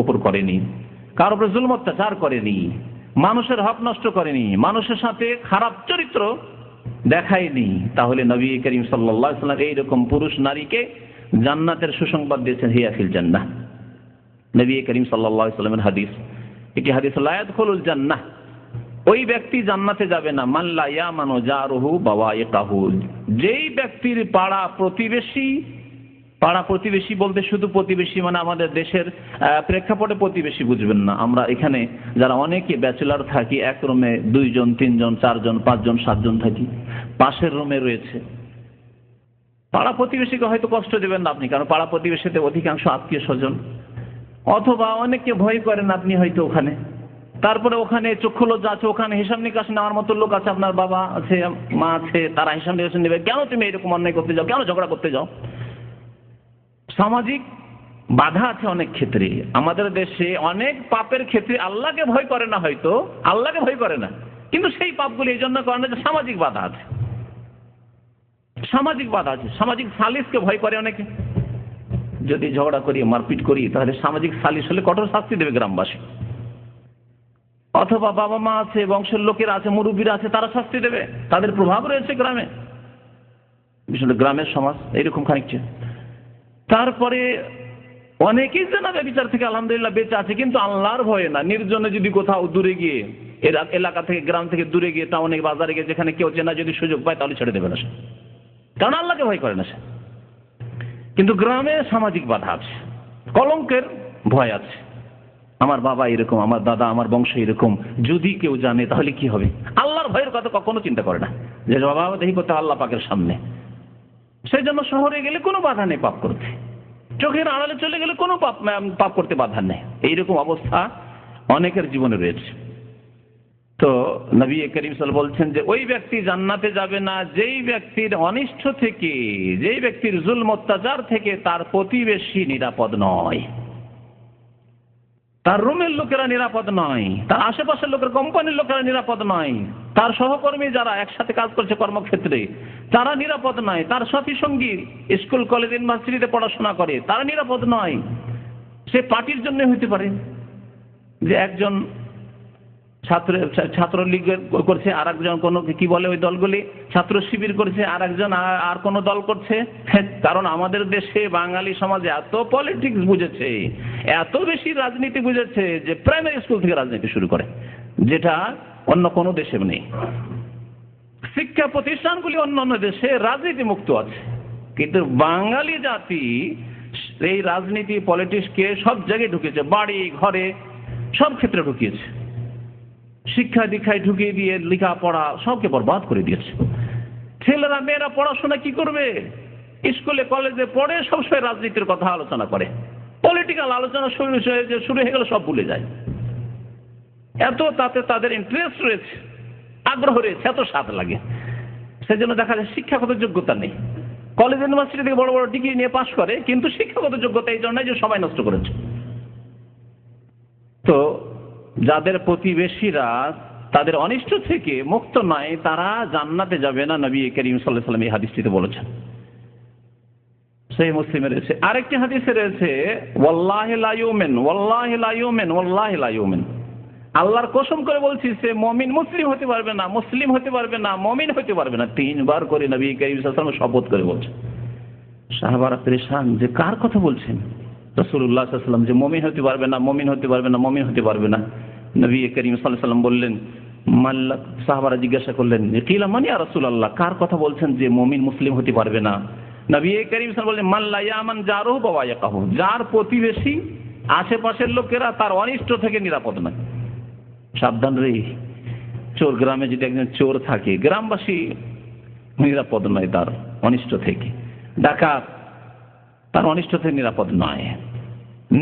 উপর করেনি, কারো উপর জুলম অত্যাচার করেনি, মানুষের হক নষ্ট করেনি, মানুষের সাথে খারাপ চরিত্র দেখায়নি, তাহলে নবী করিম সাল্লাল্লাহু আলাইহি ওয়াসাল্লাম এইরকম পুরুষ নারীকে জান্নাতের সুসংবাদ দিয়েছেন, হিয়া ফিল জান্নাহ। নবী করিম সাল্লাল্লাহু আলাইহি ওয়াসাল্লামের হাদিস, এটি হাদিস, লা ইয়াদখুলুল জান্নাহ, ওই ব্যক্তি জান্নাতে যাবে না, মান লা ইয়ামানু জারুহু বাওয়াইকাহু, যেই ব্যক্তির পাড়া প্রতিবেশী বলতে শুধু প্রতিবেশী মানে আমাদের দেশের প্রেক্ষাপটে প্রতিবেশী বুঝবেন না। আমরা এখানে যারা অনেকে ব্যাচেলার থাকি, এক রুমে 2 জন 3 জন 4 জন 5 জন 7 জন থাকি, পাশের রুমে রয়েছে পাড়া প্রতিবেশীকে হয়তো কষ্ট দেবেন না আপনি, কারণ পাড়া প্রতিবেশীতে অধিকাংশ আত্মীয় স্বজন, অথবা অনেককে ভয় করেন আপনি হয়তো ওখানে, তারপরে ওখানে চক্ষু লজ্জা আছে, ওখানে হিসাব নিকাশ নেওয়ার মতো লোক আছে, আপনার বাবা আছে মা আছে, তারা হিসাব নিকাশ নেবে, কেন তুমি এরকম অন্যায় করতে যাও, কেন ঝগড়া করতে যাও। সামাজিক বাধা আছে অনেক ক্ষেত্রে, আমাদের দেশে অনেক পাপের ক্ষেত্রে আল্লাহকে ভয় করে না, হয়তো আল্লাহকে ভয় করে না, কিন্তু সেই পাপগুলি এই জন্য করে না যে সামাজিক বাধা আছে, সামাজিক বাধা আছে। সামাজিক সালিসকে ভয় করে অনেকে, যদি ঝগড়া করি মারপিট করি তাহলে সামাজিক সালিস হলে কঠোর শাস্তি দেবে গ্রামবাসী, অথবা বাবা মা আছে, বংশের লোকেরা আছে, মুরব্বীরা আছে, তারা শাস্তি দেবে, তাদের প্রভাব রয়েছে গ্রামে, বিশেষ করে গ্রামের সমাজ এইরকম খানিকটা। তারপরে অনেকেই জানা বিচার থেকে আলহামদুলিল্লাহ বেঁচে আছে, কিন্তু আল্লাহর ভয়ে না, নির্জনে যদি কোথাও দূরে গিয়ে এলাকা থেকে গ্রাম থেকে দূরে গিয়ে টাউনে বাজারে গিয়ে যেখানে কেউ চেনা যদি সুযোগ পায় তাহলে ছেড়ে দেবে না সে, কারণ আল্লাহকে ভয় করে না সে। কিন্তু গ্রামে সামাজিক বাধা আছে, কলঙ্কের ভয় আছে, আমার বাবা এরকম, আমার দাদা, আমার বংশ এরকম, যদি কেউ জানে তাহলে কি হবে, আল্লাহর ভয়ের কথা কখনো চিন্তা করে না, যে বাবা দেখি করতে আল্লাহ পাকের সামনে। সেই জন্য শহরে গেলে কোনো বাধা নেই পাপ করতে, চোখের আড়ালে চলে গেলে কোনো পাপ করতে বাধা নেই, এইরকম অবস্থা অনেকের জীবনে রয়েছে। তো নবী করিম সাল্লাল্লাহু আলাইহি ওয়াসাল্লাম বলছেন যে ওই ব্যক্তি জান্নাতে যাবে না যেই ব্যক্তির অনিষ্ট থেকে, যেই ব্যক্তির জুলম অত্যাচার থেকে তার প্রতিবেশী নিরাপদ নয়, তার রুমের লোকেরা নিরাপদ নয়, তার আশেপাশের লোকের কোম্পানির লোকেরা নিরাপদ নয়, তার সহকর্মী যারা একসাথে কাজ করছে কর্মক্ষেত্রে তারা নিরাপদ নয়, তার সাথী সঙ্গী স্কুল কলেজ ইউনিভার্সিটিতে পড়াশোনা করে তারা নিরাপদ নয়। সে পার্টির জন্য হইতে পারে, যে একজন ছাত্রলীগ করছে, আর একজন কোনো কি বলে ওই দলগুলি ছাত্র শিবির করছে, আর একজন আর কোনো দল করছে। কারণ আমাদের দেশে বাঙালি সমাজে এত পলিটিক্স বুঝেছে, এত বেশি রাজনীতি বুঝেছে যে প্রাইমারি স্কুল থেকে রাজনীতি শুরু করে, যেটা অন্য কোনো দেশে নেই। শিক্ষা প্রতিষ্ঠানগুলি অন্যান্য দেশে রাজনীতি মুক্ত আছে, কিন্তু বাঙালি জাতি এই রাজনীতি পলিটিক্সকে সব জায়গায় ঢুকিয়েছে, বাড়ি ঘরে সব ক্ষেত্রে ঢুকিয়েছে, শিক্ষা দীক্ষায় ঢুকিয়ে দিয়ে লেখাপড়া সবকে বরবাদ করে দিয়েছে। ছেলেরা মেয়েরা পড়াশোনা কি করবে, স্কুলে কলেজে পড়ে সবসময় রাজনীতির কথা আলোচনা করে, পলিটিক্যাল আলোচনা শুরু হয়ে গেলে সব ভুলে যায়, এত তাতে তাদের ইন্টারেস্ট রয়েছে, আগ্রহ রয়েছে, এত স্বাদ লাগে। সেজন্য দেখা যায় শিক্ষাগত যোগ্যতা নেই, কলেজ ইউনিভার্সিটি থেকে বড় বড় ডিগ্রি নিয়ে পাশ করে, কিন্তু শিক্ষাগত যোগ্যতা এই জন্য যে সবাই নষ্ট করেছে। তো যাদের প্রতিবেশীরা তাদের অনিষ্ট থেকে মুক্ত নয় তারা জান্নাতে যাবে না, নবী করিম সাল্লাল্লাহু আলাইহি ওয়াসাল্লাম এই হাদিসটিতে বলেছেন। সহিহ মুসলিমে রয়েছে, আরেকটি হাদিসে রয়েছে, ওয়াল্লাহি লা ইউমিন, ওয়াল্লাহি লা ইউমিন, ওয়াল্লাহি লা ইউমিন, আল্লাহর কসম করে বলছি সে মুমিন মুসলিম হতে পারবে না, মুসলিম হতে পারবে না, মুমিন হতে পারবে না। 3 বার করে নবী করিম সাল্লাল্লাহু আলাইহি ওয়াসাল্লাম শপথ করে বলছেন। সাহাবারা পেরেশান যে কার কথা বলছেন রাসূলুল্লাহ সাল্লাল্লাহু আলাইহি ওয়াসাল্লাম, যে মুমিন হতে পারবে না, মুমিন হতে পারবে না, মুমিন হতে পারবে না। নবী করিম সাল্লাল্লাহু আলাইহি ওয়াসাল্লাম বললেন, মাল্লাক, সাহাবারা জিজ্ঞাসা করলেন কিলা মান ইয়া রাসূলুল্লাহ, কার কথা বলছেন যে মুমিন মুসলিম হতে পারবে না? নবী করিম সাল্লাল্লাহু আলাইহি ওয়াসাল্লাম বললেন, মান লা ইয়ামান জারুহু বাওয়াইকাহু, যার প্রতিবেশী আশেপাশের লোকেরা তার অনিষ্ট থেকে নিরাপদ নয়। সাবধান রে, চোর গ্রামে যদি একজন চোর থাকে গ্রামবাসী নিরাপদ নয় তার অনিষ্ট থেকে, ডাকাত তার অনিষ্ট থেকে নিরাপদ নয়,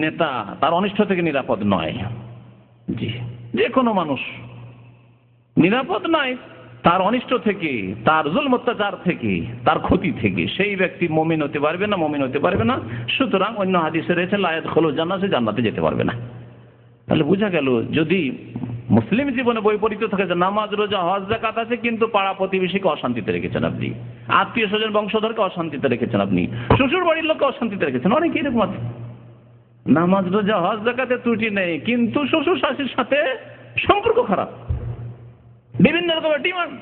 নেতা তার অনিষ্ট থেকে নিরাপদ নয়, জি যে কোনো মানুষ নিরাপদ নয় তার অনিষ্ট থেকে, তার জুলম অত্যাচার থেকে, তার ক্ষতি থেকে। সেই ব্যক্তি মুমিন হতে পারবে না, মুমিন হতে পারবে না। সুতরাং অন্য হাদিসে রয়েছে লা ইয়াদখুলুল জান্নাহ, সে জান্নাতে যেতে পারবে না। তাহলে বোঝা গেল যদি মুসলিম জীবনে বৈপরীত্য থাকে যে নামাজ রোজা হজ যাকাত আছে কিন্তু পাড়া প্রতিবেশীকে অশান্তিতে রেখেছেন আপনি, আত্মীয় স্বজন বংশধরকে অশান্তিতে রেখেছেন, আপনি শ্বশুর বাড়ির লোককে অশান্তিতে রেখেছেন, অনেক এরকম আছে। নামাজ রোজা হজ যাকাতে ত্রুটি নেই, কিন্তু শ্বশুর শাশুড়ির সাথে সম্পর্ক খারাপ, বিভিন্ন রকমের ডিমান্ড,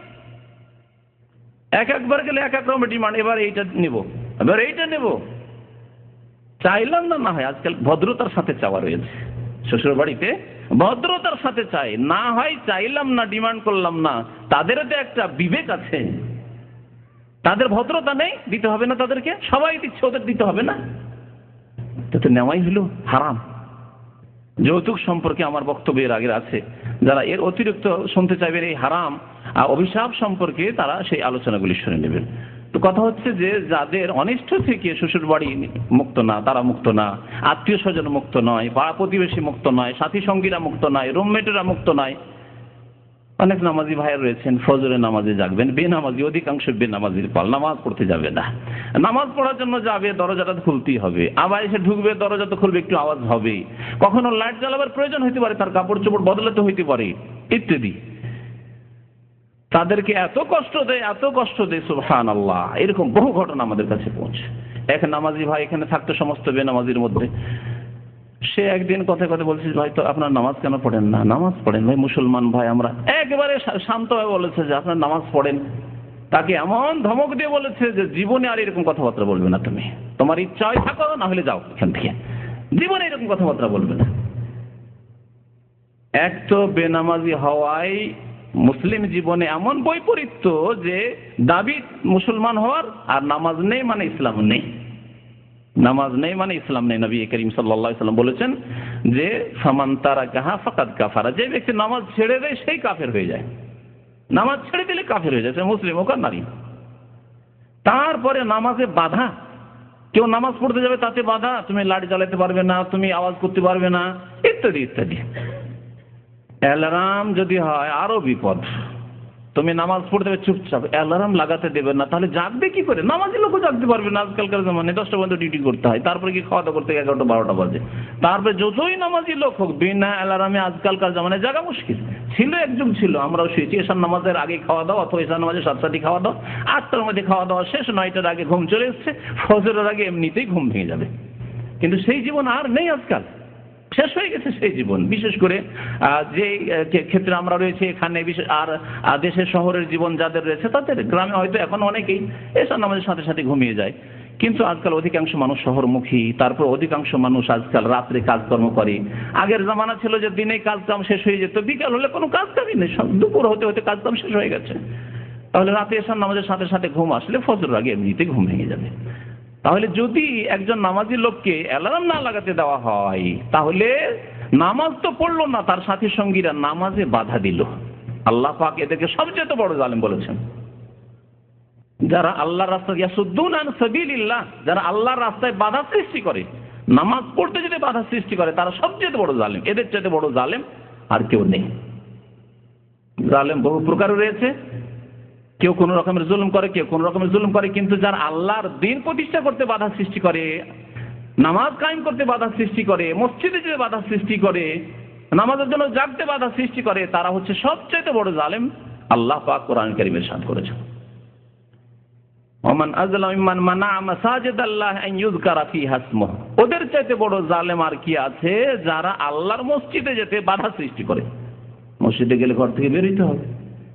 একবার গেলে এক এক রকমের ডিমান্ড, এবার এইটা নেব, এবার এইটা নেব, চাইলাম না, না হয় আজকাল ভদ্রতার সাথে চাওয়া রয়েছে শ্বশুর বাড়িতে, ভদ্রতার সাথে চাই, না হয় চাইলাম না, ডিমান্ড করলাম না। তাদেরও তো একটা বিবেক আছে, তাদের ভদ্রতা নেই, দিতে হবে না তাদেরকে, সবাই দিচ্ছে, ওদের দিতে হবে না, তো নেওয়াই হলো হারাম। যৌতুক সম্পর্কে আমার বক্তব্যের আগে আছে, যারা এর অতিরিক্ত শুনতে চাইবেন এই হারাম অভিশাপ সম্পর্কে, তারা সেই আলোচনাগুলি শুনে নেবেন। তো কথা হচ্ছে যে যাদের অনিষ্ট থেকে শ্বশুর বাড়ি মুক্ত না, তারা মুক্ত না, আত্মীয় স্বজন মুক্ত নয়, পাড়া প্রতিবেশী মুক্ত নয়, সাথী সঙ্গীরা মুক্ত নয়, রুমমেটেরা মুক্ত নয়। অনেক নামাজি ভাইয়ের রয়েছেন, ফজরের নামাজে জাগবেন, বেনামাজি, অধিকাংশ বেনামাজির পাল, নামাজ পড়তে যাবে না, নামাজ পড়ার জন্য যাবে, দরজাটা খুলতেই হবে, আবার এসে ঢুকবে, দরজা তো খুলবে, একটু আওয়াজ হবে, কখনো লাইট জ্বালাবার প্রয়োজন হইতে পারে, তার কাপড় চোপড় বদলাতে হইতে পারে ইত্যাদি। তাদেরকে এত কষ্ট দেয়, এত কষ্ট দেয়, সুবহানাল্লাহ, এরকম বহু ঘটনা আমাদের কাছে পৌঁছে। এক নামাজি ভাই এখানে থাকতো সমস্ত বেনামাজির মধ্যে, সে একদিন কথা কথা বলছে, ভাই তো আপনার নামাজ কেন পড়েন না? নামাজ পড়েন ভাই, মুসলমান ভাই আমরা। একেবারে শান্তভাবে বলেছে যে আপনার নামাজ পড়েন। তাকে এমন ধমক দিয়ে বলেছে যে জীবনে আর এরকম কথাবার্তা বলবে না, তুমি তোমার ইচ্ছা হয় থাকো, না হলে যাও এখান থেকে, জীবনে এরকম কথাবার্তা বলবে না। এক তো বেনামাজি হওয়ায় মুসলিম জীবনে এমন বৈপরীত্য যে দাবি মুসলমান হওয়ার, আর নামাজ নেই মানে ইসলাম নেই, নামাজ নেই মানে ইসলাম নেই। নবী করিম সাল্লাল্লাহু আলাইহি ওয়াসাল্লাম বলেছেন যে ফামান তারাকাহা ফাকাদ কাফারা, যে ব্যক্তি নামাজ ছেড়ে দেয় সেই কাফের হয়ে যায়, নামাজ ছেড়ে দিলে কাফের হয়ে যায়, সে মুসলিম হোক আর নারী। তারপরে নামাজে বাধা, কেউ নামাজ পড়তে যাবে তাতে বাধা, তুমি লাঠি চালাতে পারবে না, তুমি আওয়াজ করতে পারবে না, ইত্যাদি ইত্যাদি। অ্যালার্ম যদি হয় আরো বিপদ, তুমি নামাজ পড়তে হবে চুপচাপ, অ্যালার্ম লাগাতে দেবেন না, তাহলে জাগবে কি করে? নামাজি লোকও জাগতে পারবে না, আজকালকার জমানে 10টা পর্যন্ত ডিউটি করতে হয়, তারপরে কি খাওয়া দাওয়া করতে 11টা 12টা বাজে। তারপরে যতই নামাজি লোক হোক, বিনা অ্যালার্মে আজকালকার জমানে জাগা মুশকিল। ছিল এক যুগ ছিল, আমরাও শুয়েছি, এশার নামাজের আগে খাওয়া দাওয়া, অথবা এশার নামাজের 7টায় খাওয়া দাওয়া, 8টার মধ্যে খাওয়া দাওয়া শেষ, 9টার আগে ঘুম চলে এসছে, ফজরের আগে এমনিতেই ঘুম ভেঙে যাবে। কিন্তু সেই জীবন আর নেই, আজকাল শেষ হয়ে গেছে সেই জীবন। বিশেষ করে যে ক্ষেত্রে আমরা রয়েছে এখানে, বিশেষ আর দেশের শহরের জীবন যাদের রয়েছে, তাদের গ্রামে হয়তো এখন অনেকেই এসব নামাজের সাথে সাথে ঘুমিয়ে যায়, কিন্তু আজকাল অধিকাংশ মানুষ শহরমুখী, তারপর অধিকাংশ মানুষ আজকাল রাত্রে কাজকর্ম করে। আগের জামানা ছিল যে দিনে কাজকাম শেষ হয়ে যেত, বিকাল হলে কোনো কাজকামই নেই, দুপুর হতে হতে কাজকাম শেষ হয়ে গেছে, তাহলে রাতে এসব নামাজের সাথে সাথে ঘুম আসলে ফজরের আগে এমনিতেই ঘুম ভেঙে যাবে। তাহলে যদি একজন নামাজি লোককে অ্যালার্ম না লাগাতে দেওয়া হয়, তাহলে নামাজ তো পড়লো না, তার সাথী সঙ্গীরা নামাজে বাধা দিল। আল্লাহ পাক এদেরকে সবচেয়ে বড় জালেম বলেছেন। যারা আল্লাহর রাস্তা ইয়াসুদ্দুন আন সাবিলিল্লাহ, যারা আল্লাহর রাস্তায় বাধা সৃষ্টি করে, নামাজ পড়তে যদি বাধা সৃষ্টি করে, তারা সবচেয়ে বড় জালেম। এদের চাইতে বড় জালেম আর কেউ নেই। জালেম বহু প্রকার রয়েছে, কেউ কোন রকমের জুলুম করে, কেউ কোন রকমের জুলুম করে, কিন্তু যারা আল্লাহর দ্বীন প্রতিষ্ঠা করতে বাধা সৃষ্টি করে, নামাজ কায়েম করতে বাধা সৃষ্টি করে, মসজিদে যেতে বাধা সৃষ্টি করে, নামাজের জন্য জাগতে বাধা সৃষ্টি করে, তারা হচ্ছে সবচেয়ে বড় জালেম। আল্লাহ পাক কোরআন কারীমে ইরশাদ করেছেন, ওমান আযলামু মিম্মান মানাআ মাসাজিদাল্লাহি আন ইউযকারা ফীহা ইসমুহু। ওদের চাইতে বড় জালেম আর কি আছে, যারা আল্লাহর মসজিদে যেতে বাধা সৃষ্টি করে। মসজিদে গেলে ঘর থেকে বের হইতে হবে,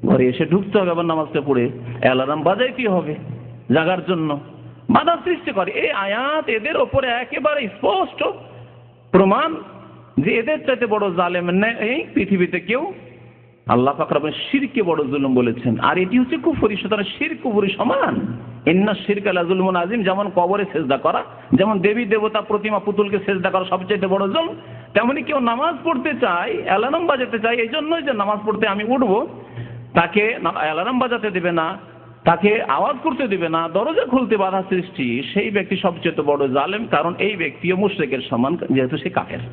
ঘরে এসে ঢুকতে হবে, আবার নামাজটা পড়ে অ্যালার্ম বাজাইতে হবে জাগার জন্য, বাধা সৃষ্টি করে। এই আয়াত এদের ওপরে একেবারে স্পষ্ট প্রমাণ যে এদের চাইতে বড় জালেম নেই পৃথিবীতে কেউ। আল্লাহ পাক রব্বুল শিরকে বড় জুলুম বলেছেন, আর এটি হচ্ছে কুফরি, সুতরাং শিরক কুফরি সমান। ইন্না শিরকা লাযুলমুন আযীম, যেমন কবরে সেজদা করা, যেমন দেবী দেবতা প্রতিমা পুতুলকে সেজদা করা সবচেয়ে বড় জুলম, তেমনি কেউ নামাজ পড়তে চায়, অ্যালার্ম বাজাতে চায়, এই জন্যই যে নামাজ পড়তে আমি উঠবো, তাকে অ্যালার্ম বাজাতে দেবে না, তাকে আওয়াজ করতে দেবে না, দরজা খুলতে বাধা সৃষ্টি, সেই ব্যক্তি সবচেয়ে বড় জালেম। কারণ এই ব্যক্তিও মুশরিকের সমান, যেহেতু সে কাফের।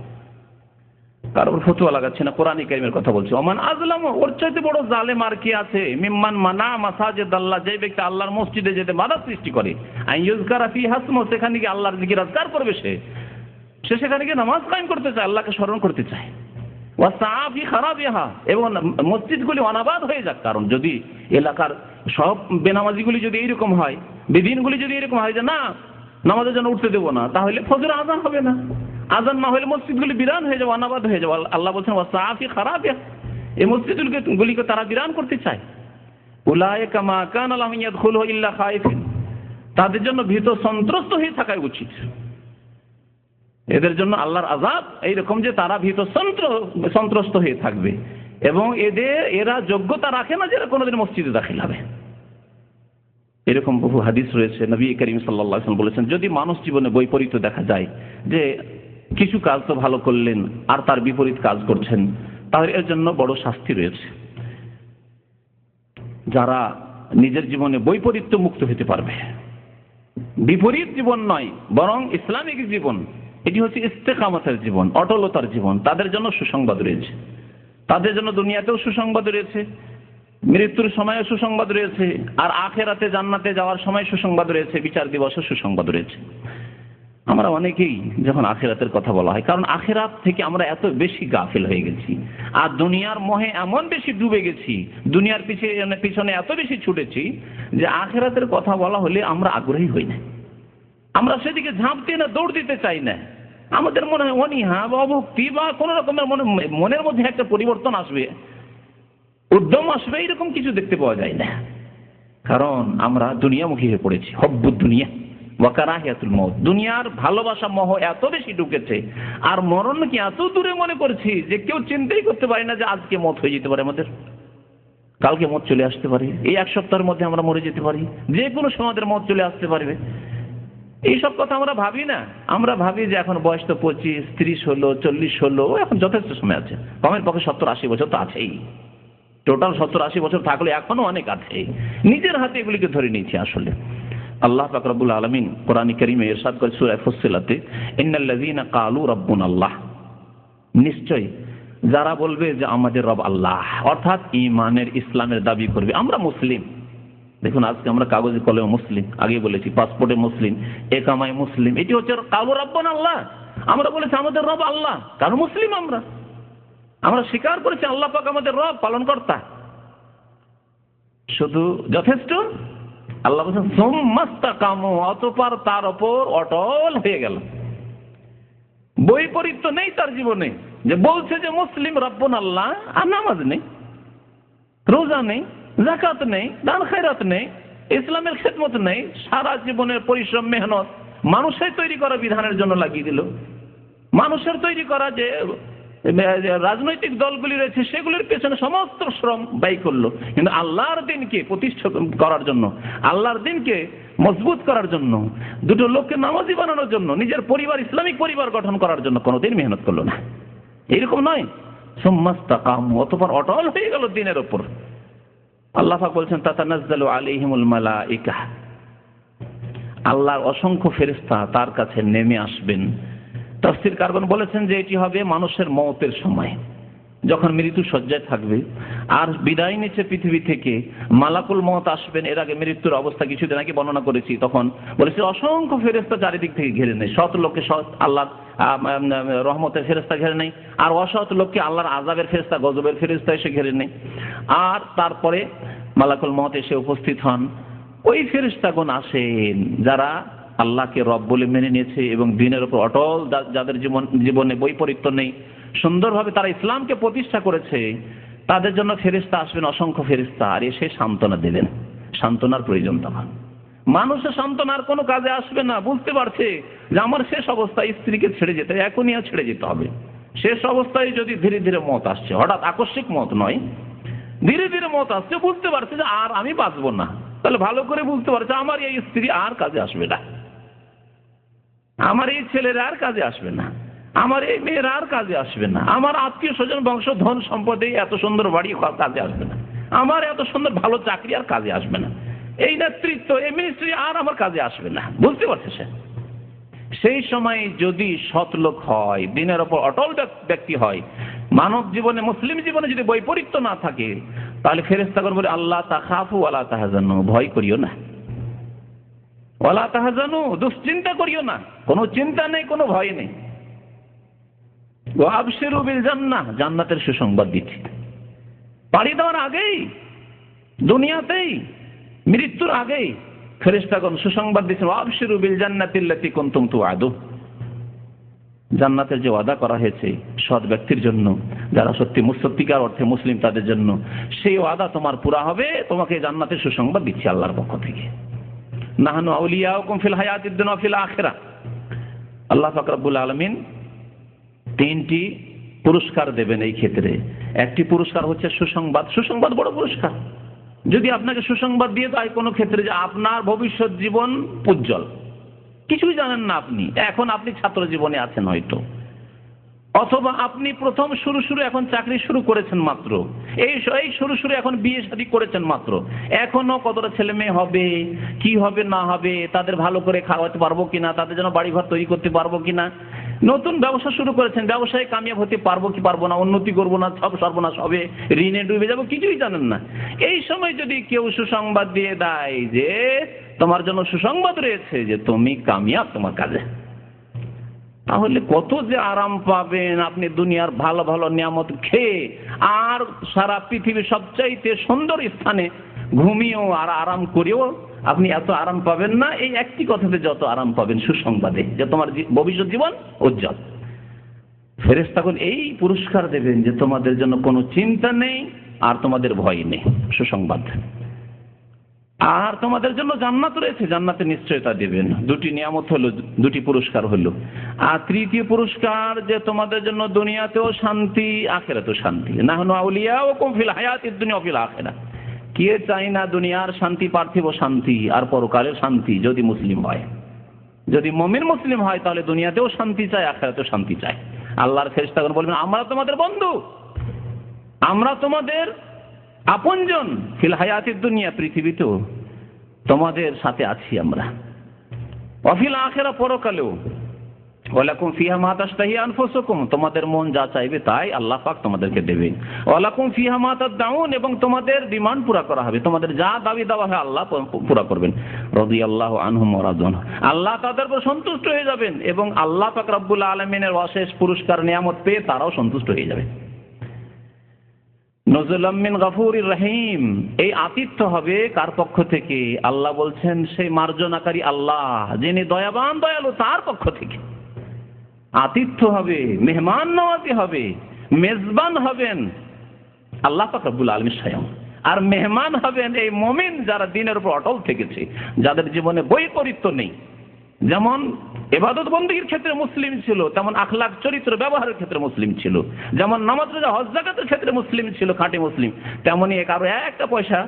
কারোর ফতোয়া লাগাচ্ছে না, কোরআন কারীমের কথা বলছে। ওমান আযলামু, ওর চাইতে বড় জালেম আর কি আছে, মিম্মান মানাআ মাসাজিদাল্লাহ, যে ব্যক্তি আল্লাহর মসজিদে যেতে বাধা সৃষ্টি করে, আন ইউযকারা ফীহা ইসমুহু, সেখানে গিয়ে আল্লাহর জিকির আজকার করবে, সে সেখানে গিয়ে নামাজ কায়েম করতে চায়, আল্লাহকে স্মরণ করতে চায়। ওয়াসআ ফী খারাবিহা, এবং মসজিদগুলি অনাবাদ হয়ে যাক। কারণ যদি এলাকার সব বেনামাজিগুলি যদি এইরকম হয়, বেদিনগুলি যদি এরকম হয় যে না নামাজের জন্য উঠতে দেবো না, তাহলে ফজর আজান হবে না। আজান না হলে মসজিদগুলি বিরান হয়ে যাবে, অনাবাদ হয়ে যাবে। আল্লাহ বলছেন ওয়াসাফি খারাপ, এই মসজিদগুলিকে তারা বিরান করতে চায়। উলাইকা মা কানা লাহুম ইয়াদখুলুহু ইল্লা খায়ফিন, তাদের জন্য ভীত সন্ত্রস্ত হয়ে থাকা উচিত। এদের জন্য আল্লাহর আযাব এইরকম যে তারা ভীত সন্ত্রস্ত হয়ে থাকবে, এবং এরা যোগ্যতা রাখে না যে এরা কোনোদিন মসজিদে দাখিল হবে। এরকম বহু হাদিস রয়েছে। নবী করিম সাল্লাল্লাহু আলাইহি ওয়াসাল্লাম বলেছেন, যদি মানুষ জীবনে বৈপরীত্য দেখা যায় যে কিছু কাজ তো ভালো করলেন আর তার বিপরীত কাজ করছেন, তাহলে এর জন্য বড় শাস্তি রয়েছে। যারা নিজের জীবনে বৈপরীত্য মুক্ত হতে পারবে, বিপরীত জীবন নয় বরং ইসলামিক জীবন, এটি হচ্ছে ইস্তেকামতের জীবন, অটলতার জীবন, তাদের জন্য সুসংবাদ রয়েছে। তাদের জন্য দুনিয়াতেও সুসংবাদ রয়েছে, মৃত্যুর সময়ে সুসংবাদ রয়েছে, আর আখেরাতে জান্নাতে যাওয়ার সময় সুসংবাদ রয়েছে, বিচার দিবসে সুসংবাদ রয়েছে। আমরা অনেকেই যখন আখেরাতের কথা বলা হয়, কারণ আখেরাত থেকে আমরা এত বেশি গাফিল হয়ে গেছি আর দুনিয়ার মোহে এমন বেশি ডুবে গেছি, দুনিয়ার পিছনে এত বেশি ছুটেছি যে আখেরাতের কথা বলা হলে আমরা আগ্রহী হই না, আমরা সেদিকে ঝাঁপতে না, দৌড় দিতে চাই না। আমাদের মনে হয় অনীহা বা অভক্তি বা কোন রকমের মনের মধ্যে একটা পরিবর্তন আসবে, উদ্যম আসবে, এরকম কিছু দেখতে পাওয়া যায় না। কারণ আমরা দুনিয়ামুখী হয়ে পড়েছি। হব্বুদ দুনিয়া ওয়া কারাহিয়াতুল মউত, দুনিয়ার ভালোবাসা মোহ এত বেশি ঢুকেছে, আর মরণকে এত দূরে মনে করছি যে কেউ চিন্তাই করতে পারি না যে আজকে মত হয়ে যেতে পারে, আমাদের কালকে মত চলে আসতে পারে, এই এক সপ্তাহের মধ্যে আমরা মরে যেতে পারি, যে কোনো সময় আমাদের মত চলে আসতে পারবে। এইসব কথা আমরা ভাবি না। আমরা ভাবি যে এখন বয়স তো 25, 30 হলো, 40 হলো, এখন যথেষ্ট সময় আছে, কমের পক্ষে 70-80 বছর তো আছেই, টোটাল 70-80 বছর থাকলে এখনো অনেক আছে। নিজের হাতে এগুলিকে ধরে নিয়েছি। আসলে আল্লাহ পাক রব্বুল আলামিন কোরআন কারীমে ইরশাদ করে সূরা ফুসসিলাতে, ইন্নাল্লাযীনা ক্বালু রাব্বুনাল্লাহ, নিশ্চয় যারা বলবে যে আমাদের রব আল্লাহ, অর্থাৎ ঈমানের ইসলামের দাবি করবে, আমরা মুসলিম। দেখুন আজকে আমরা কাগজে কলমে মুসলিম, আগে বলেছি পাসপোর্টে মুসলিম, একামায় মুসলিম, এটি হচ্ছে ক্বালু রাব্বুনাল্লাহ। আমরা বলেছি আমাদের রব আল্লাহ, কারণ মুসলিম আমরা স্বীকার করেছি আল্লাহ পাক আমাদের রব, পালনকর্তা, শুধু যথেষ্ট। আল্লাহ বলেছেন সুম্মাস্তাকামু, অতঃপর তার উপর অটল হয়ে গেল। বৈপরীত্য নেই তার জীবনে, যে বলছে যে মুসলিম রব্বুন আল্লাহ, আর নামাজ নেই, রোজা নেই, যাকাত নেই, দান খয়রাত নেই, ইসলামের খেদমত নেই, সারা জীবনের পরিশ্রম মেহনত মানুষের তৈরি করা বিধানের জন্য লাগিয়ে দিল, মানুষের তৈরি করা যে রাজনৈতিক দলগুলি রয়েছে সেগুলির পেছনে সমস্ত শ্রম ব্যয় করলো, কিন্তু আল্লাহর দিনকে প্রতিষ্ঠা করার জন্য, আল্লাহর দিনকে মজবুত করার জন্য, দুটো লোককে নামাজি বানানোর জন্য, নিজের পরিবার ইসলামিক পরিবার গঠন করার জন্য কোনোদিন মেহনত করলো না। এইরকম নয়, সুম্মাস্তাকামু, অতঃপর অটল হয়ে গেল দিনের উপর। আল্লাহ পাক বলছেন তাতানাজ্জালু আলাইহিমুল মালাইকা, আল্লাহর অসংখ্য ফেরেশতা তার কাছে নেমে আসবেন। তাফসীর কারগণ বলেছেন যে এটি হবে মানুষের মওতের সময়, যখন মৃত্যু শয্যায় থাকবে আর বিদায় নিচ্ছে পৃথিবী থেকে, মালাকুল মওত আসবেন। এর আগে মৃত্যুর অবস্থা কিছুদিন আগে বর্ণনা করেছি, তখন বলেছি অসংখ্য ফেরেশতা চারিদিক থেকে ঘিরে নেয়, সৎ লোককে সৎ আল্লাহর রহমতের ফেরেশতা ঘিরে নেয়, আর অসৎ লোককে আল্লাহর আযাবের ফেরেশতা, গজবের ফেরেশতা এসে ঘিরে নেয়। আর তারপরে মালাকুল মওত এসে উপস্থিত হন। ওই ফেরেশতাগণ আসেন যারা আল্লাহকে রব বলে মেনে নিয়েছে এবং দিনের উপর অটল, যাদের জীবনে বৈপরীত্য নেই, সুন্দরভাবে তারা ইসলামকে প্রতিষ্ঠা করেছে, তাদের জন্য ফেরেশতা আসবেন, অসংখ্য ফেরেশতা, আর এসে সান্ত্বনা দেবেন। সান্ত্বনার প্রয়োজন তখন মানুষের সান্ত্বনার কোনো কাজে আসবে না, বুঝতে পারছে যে আমার শেষ অবস্থায় স্ত্রীকে ছেড়ে যেতে, এখনই ছেড়ে যেতে হবে। শেষ অবস্থায় যদি ধীরে ধীরে মত আসছে, হঠাৎ আকস্মিক মত নয়, ধীরে ধীরে মত আসছে, বুঝতে পারছে যে আর আমি বাঁচবো না, তাহলে ভালো করে বুঝতে পারছে আমার এই স্ত্রী আর কাজে আসবে না, আমার এই ছেলেরা আর কাজে আসবে না, আমার এই মেয়েরা আর কাজে আসবে না, আমার আত্মীয় স্বজন বংশ ধন সম্পদে এত সুন্দর বাড়ি কাজে আসবে না, আমার এত সুন্দর ভালো চাকরি আর কাজে আসবে না, এই নেতৃত্ব, এই মিনিস্ট্রি আর আমার কাজে আসবে না, বুঝতে পারছে সে। সেই সময় যদি সৎ লোক হয়, দিনের ওপর অটল ব্যক্তি হয়, মানব জীবনে, মুসলিম জীবনে যদি বৈপরীত্য না থাকে, তাহলে ফেরেশতাগণ বলে আল্লাহ তাখাফু ওয়ালা তাহজানু, ভয় করিও না, ওয়ালা তাহজানু, দুশ্চিন্তা করিও না, কোনো চিন্তা নেই, কোনো ভয় নেই, ওয়া আবশিরু বিল জান্নাহ, জান্নাতের সুসংবাদ দিচ্ছি। পাড়ি দেওয়ার আগেই দুনিয়াতেই মৃত্যুর আগেই ফেরেশতাগণ সুসংবাদ দিয়েছেন, আবশিরু বিল জান্নাতিল্লাতী কুনতুম তুআদুন, জান্নাতের যে ওয়াদা করা হয়েছে সৎ ব্যক্তির জন্য, যারা সত্যিকার অর্থে মুসলিম তাদের জন্য, সেই ওয়াদা তোমার পুরা হবে, তোমাকে জান্নাতের সুসংবাদ দিচ্ছি আল্লাহর পক্ষ থেকে। নাহনু আউলিয়াউকুম ফিল হায়াতিদ দুনিয়া ফিল আখিরাহ। আল্লাহ পাক রব্বুল আলামিন তিনটি পুরস্কার দেবেন এই ক্ষেত্রে। একটি পুরস্কার হচ্ছে সুসংবাদ। সুসংবাদ বড় পুরস্কার। যদি আপনাকে সুসংবাদ দিয়ে দেয় কোনো ক্ষেত্রে যে আপনার ভবিষ্যৎ জীবন উজ্জ্বল, কিছুই জানেন না আপনি, এখন আপনি ছাত্র জীবনে আছেন হয়তো, অথবা আপনি প্রথম শুরু এখন চাকরি শুরু করেছেন মাত্র, এই শুরু এখন বিয়ে শাদী করেছেন মাত্র, এখনো কতটা ছেলে মেয়ে হবে, কি হবে না হবে, তাদের ভালো করে খাওয়াতে পারবো কিনা, তাদের জন্য বাড়িঘর তৈরি করতে পারবো কিনা, নতুন ব্যবসা শুরু করেছেন, ব্যবসায় কামিয়াব হতে পারবো কি পারবো না, উন্নতি করবো না, সব সর্বনাশ হবে, ঋণে ডুবে যাবো, কিছুই জানেন না। এই সময় যদি কেউ সুসংবাদ দিয়ে দেয় যে তোমার জন্য সুসংবাদ রয়েছে যে তুমি কামিয়াব তোমার কাজে, তাহলে কত যে আরাম পাবেন আপনি দুনিয়ার ভালো ভালো নিয়ামত খেয়ে, আর সারা পৃথিবীর সবচাইতে সুন্দর স্থানে ঘুমিয়েও আর আরাম করেও আপনি এত আরাম পাবেন না এই একটি কথাতে যত আরাম পাবেন সুসংবাদে যে তোমার ভবিষ্যৎ জীবন উজ্জ্বল। ফেরেশতাগণ এই পুরস্কার দেবেন যে তোমাদের জন্য কোনো চিন্তা নেই আর তোমাদের ভয় নেই, সুসংবাদ। আর তোমাদের জন্য জান্নাত রয়েছে, জান্নাতের নিশ্চয়তা দেবেন। দুটি নিয়ামত হলো, দুটি পুরস্কার হলো। আর তৃতীয় পুরস্কার যে তোমাদের জন্য দুনিয়াতেও শান্তি, আখিরাতেও শান্তি। নাহনু আউলিয়াউকুম ফিল হায়াতিদ দুনিয়া ওয়া ফিল আখিরাহ। কে চায় না দুনিয়ার শান্তি, পার্থিব শান্তি আর পরকালের শান্তি? যদি মুসলিম হয়, যদি মুমিন মুসলিম হয়, তাহলে দুনিয়াতেও শান্তি চায়, আখিরাতেও শান্তি চায়। আল্লাহর ফেরেশতাগণ বলবেন আমরা তোমাদের বন্ধু, আমরা তোমাদের আপনজন, ফিল হায়াতিদ দুনিয়া, পৃথিবীতেও তোমাদের সাথে আছি আমরা, ওয়াফিল আখিরাহ, পরকালেও, ওয়ালাকুম ফিহা মা তাশতাহি আনফুসুকুম, তোমাদের মন যা চাইবে তাই আল্লাহ পাক তোমাদেরকে দেবে। ওয়ালাকুম ফিহা মা তাদউন, এবং তোমাদের ডিমান্ড পুরা করা হবে, তোমাদের যা দাবি দেওয়া হয় আল্লাহ পুরা করবেন। রাদিয়াল্লাহু আনহুম ওয়া রাদু আনহু, আল্লাহ তাদের উপর সন্তুষ্ট হয়ে যাবেন এবং আল্লাহ পাক রব্বুল আলামিনের অশেষ পুরস্কার নিয়ামত পেয়ে তারাও সন্তুষ্ট হয়ে যাবে। নজুলাম মিন গফুরির রহিম, এই আতিথ্য হবে কার পক্ষ থেকে? আল্লাহ বলছেন সেই মার্জনাকারী আল্লাহ যিনি দয়াবান দয়ালু, তার পক্ষ থেকে আতিথ্য হবে, মেহমান নওয়াজি হবে, মেজবান হবেন আল্লাহ পাক রব্বুল আলামিন স্বয়ং। আর মেহমান হবেন এই মুমিন যারা দ্বীনের উপর অটল থেকেছে, যাদের জীবনে বৈপরীত্য নেই। যেমন ইবাদত বন্দেগীর ক্ষেত্রে মুসলিম ছিল, তেমন আখলাক চরিত্র ব্যবহারের ক্ষেত্রে মুসলিম ছিল। যেমন নামাজ রোজা হজ যাকাতের ক্ষেত্রে মুসলিম ছিল, খাঁটি মুসলিম। তেমনি কারো একটা পয়সা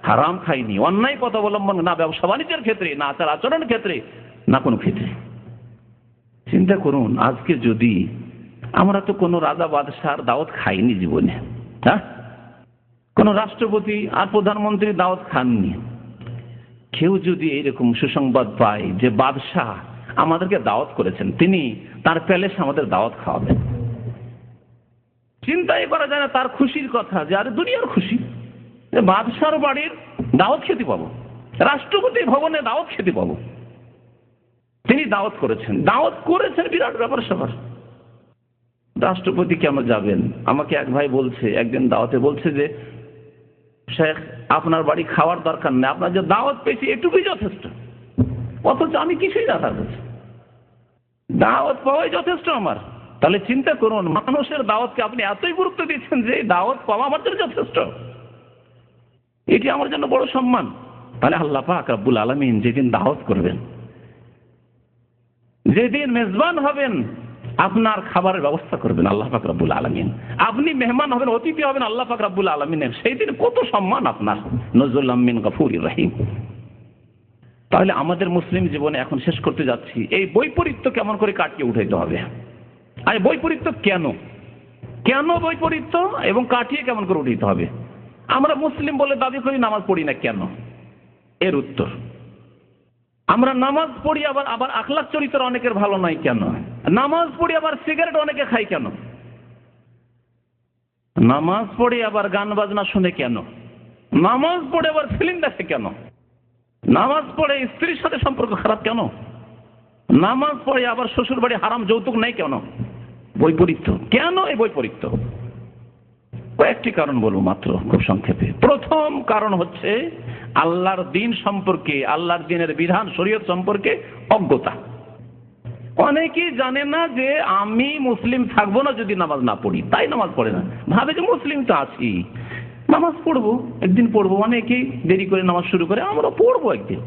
হারাম খায়নি, অন্যায় পথ অবলম্বন না ব্যবসা বাণিজ্যের ক্ষেত্রে, না আচার আচরণের ক্ষেত্রে, না কোনো ক্ষেত্রে। চিন্তা করুন, আজকে যদি আমরা তো কোনো রাজা বাদশার দাওয়াত খাইনি জীবনে, হ্যাঁ, কোনো রাষ্ট্রপতি আর প্রধানমন্ত্রী দাওয়াত খাননি। কেউ যদি এইরকম সুসংবাদ পায় যে বাদশাহ আমাদেরকে দাওয়াত করেছেন, তিনি তার প্যালেসে আমাদের দাওয়াত খাওয়াবেন, চিন্তাই করা যায় না তার খুশির কথা, যে আরে দুনিয়ার খুশি, বাদশার বাড়ির দাওয়াত খেতে পাবো, রাষ্ট্রপতি ভবনে দাওয়াত খেতে পাবো। তিনি দাওয়াত করেছেন বিরাট ব্যাপার স্যাপার। রাষ্ট্রপতি কেন যাবেন? আমাকে এক ভাই বলছে, একদিন দাওয়াতে বলছে যে শেখ আপনার বাড়ি খাওয়ার দরকার নেই, আপনার যে দাওয়াত পেয়েছি এটুকুই যথেষ্ট। অথচ আমি কিছুই না, তার কাছে দাওয়াত পাওয়াই যথেষ্ট আমার। তাহলে চিন্তা করুন, মানুষের দাওয়াতকে আপনি এতই গুরুত্ব দিচ্ছেন যে দাওয়াত পাওয়া আমার জন্য যথেষ্ট, এটি আমার জন্য বড় সম্মান। তাহলে আল্লাহ পাক রব্বুল আলামিন যেদিন দাওয়াত করবেন, যেদিন মেজবান হবেন, আপনার খাবারের ব্যবস্থা করবেন আল্লাহ পাক রব্বুল আলামিন, আপনি মেহমান হবেন, অতিথি হবেন আল্লাহ পাক রব্বুল আলামিনের, সেই দিন কত সম্মান আপনার। নজুলাম মিন গফুরির রহিম। তাহলে আমাদের মুসলিম জীবনে এখন শেষ করতে যাচ্ছি, এই বৈপরীত্য কেমন করে কাটিয়ে উঠাইতে হবে। আর বৈপরীত্য কেন বৈপরীত্য এবং কাটিয়ে কেমন করে উঠাইতে হবে। আমরা মুসলিম বলে দাবি করি, নামাজ পড়ি না কেন? এর উত্তর, আমরা নামাজ পড়ি আবার আখলাক চরিত্র অনেকের ভালো নয় কেন? নামাজ পড়ি আবার সিগারেট অনেকে খায় কেন? নামাজ পড়ি আবার গান বাজনা শুনে কেন? নামাজ পড়ে আবার ফিল্ম দেখে কেন? নামাজ পড়ে স্ত্রীর সাথে সম্পর্ক খারাপ কেন? নামাজ পড়ে আবার শ্বশুর বাড়ি হারাম যৌতুক নেই কেন? বৈপরীত্য কেন? এই বৈপরীত্য কয়েকটি কারণ বলবো মাত্র খুব সংক্ষেপে। প্রথম কারণ হচ্ছে আল্লাহর দিন সম্পর্কে, আল্লাহর দিনের বিধান শরীয়ত সম্পর্কে অজ্ঞতা। অনেকেই জানে না যে আমি মুসলিম থাকবো না যদি নামাজ না পড়ি, তাই নামাজ পড়ে না, ভাবে যে মুসলিম তো আছি, নামাজ পড়বো, একদিন পড়বো। অনেকেই দেরি করে নামাজ শুরু করে, আমরা পড়বো একদিন।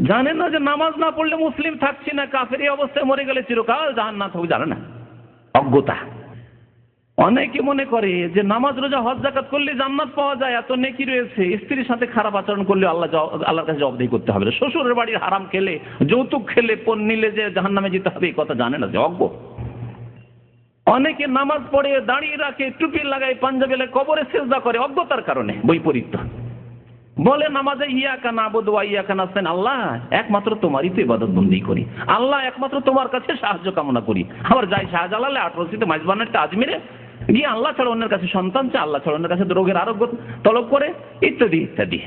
জানেন না যে নামাজ না পড়লে মুসলিম থাকছি না, কাফের এই অবস্থায় মরে গেলে চিরকাল জাহান্নামে থাকবো, জানে না, অজ্ঞতা। অনেকে মনে করে যে নামাজ রোজা হজ যাকাত করলে জান্নাত পাওয়া যায়, এত নেকি রয়েছে, স্ত্রীর সাথে খারাপ আচরণ করলে আল্লাহর কাছে জবাবদিহি করতে হবে না, শ্বশুরের বাড়ির হারাম খেলে, যৌতুক খেলে, পণ নিলে যে জাহান্নামে যেতে হবে এই কথা জানে না, যে অজ্ঞ। অনেকে নামাজ পড়ে, দাঁড়িয়ে রাখে, টুপি লাগায়, পাঞ্জাবি লাগায়, কবরে সিজদা করে, অজ্ঞতার কারণে, বৈপরীত্য। বলে নামাজে ইয়াকা নাবুদু ওয়া ইয়াকা নাস্তাইন, আল্লাহ একমাত্র তোমারই তো ইবাদত বন্দেগী করি, আল্লাহ একমাত্র তোমার কাছে সাহায্য কামনা করি। আবার যাই শাহজালালে 18 মাইজবানের আজমিরে গিয়ে আল্লাহ ছাড়া অন্যের কাছে সন্তান চায়, আল্লাহ ছাড়া অন্যের কাছে রোগের আরোগ্য তলব করে, ইত্যাদি ইত্যাদি।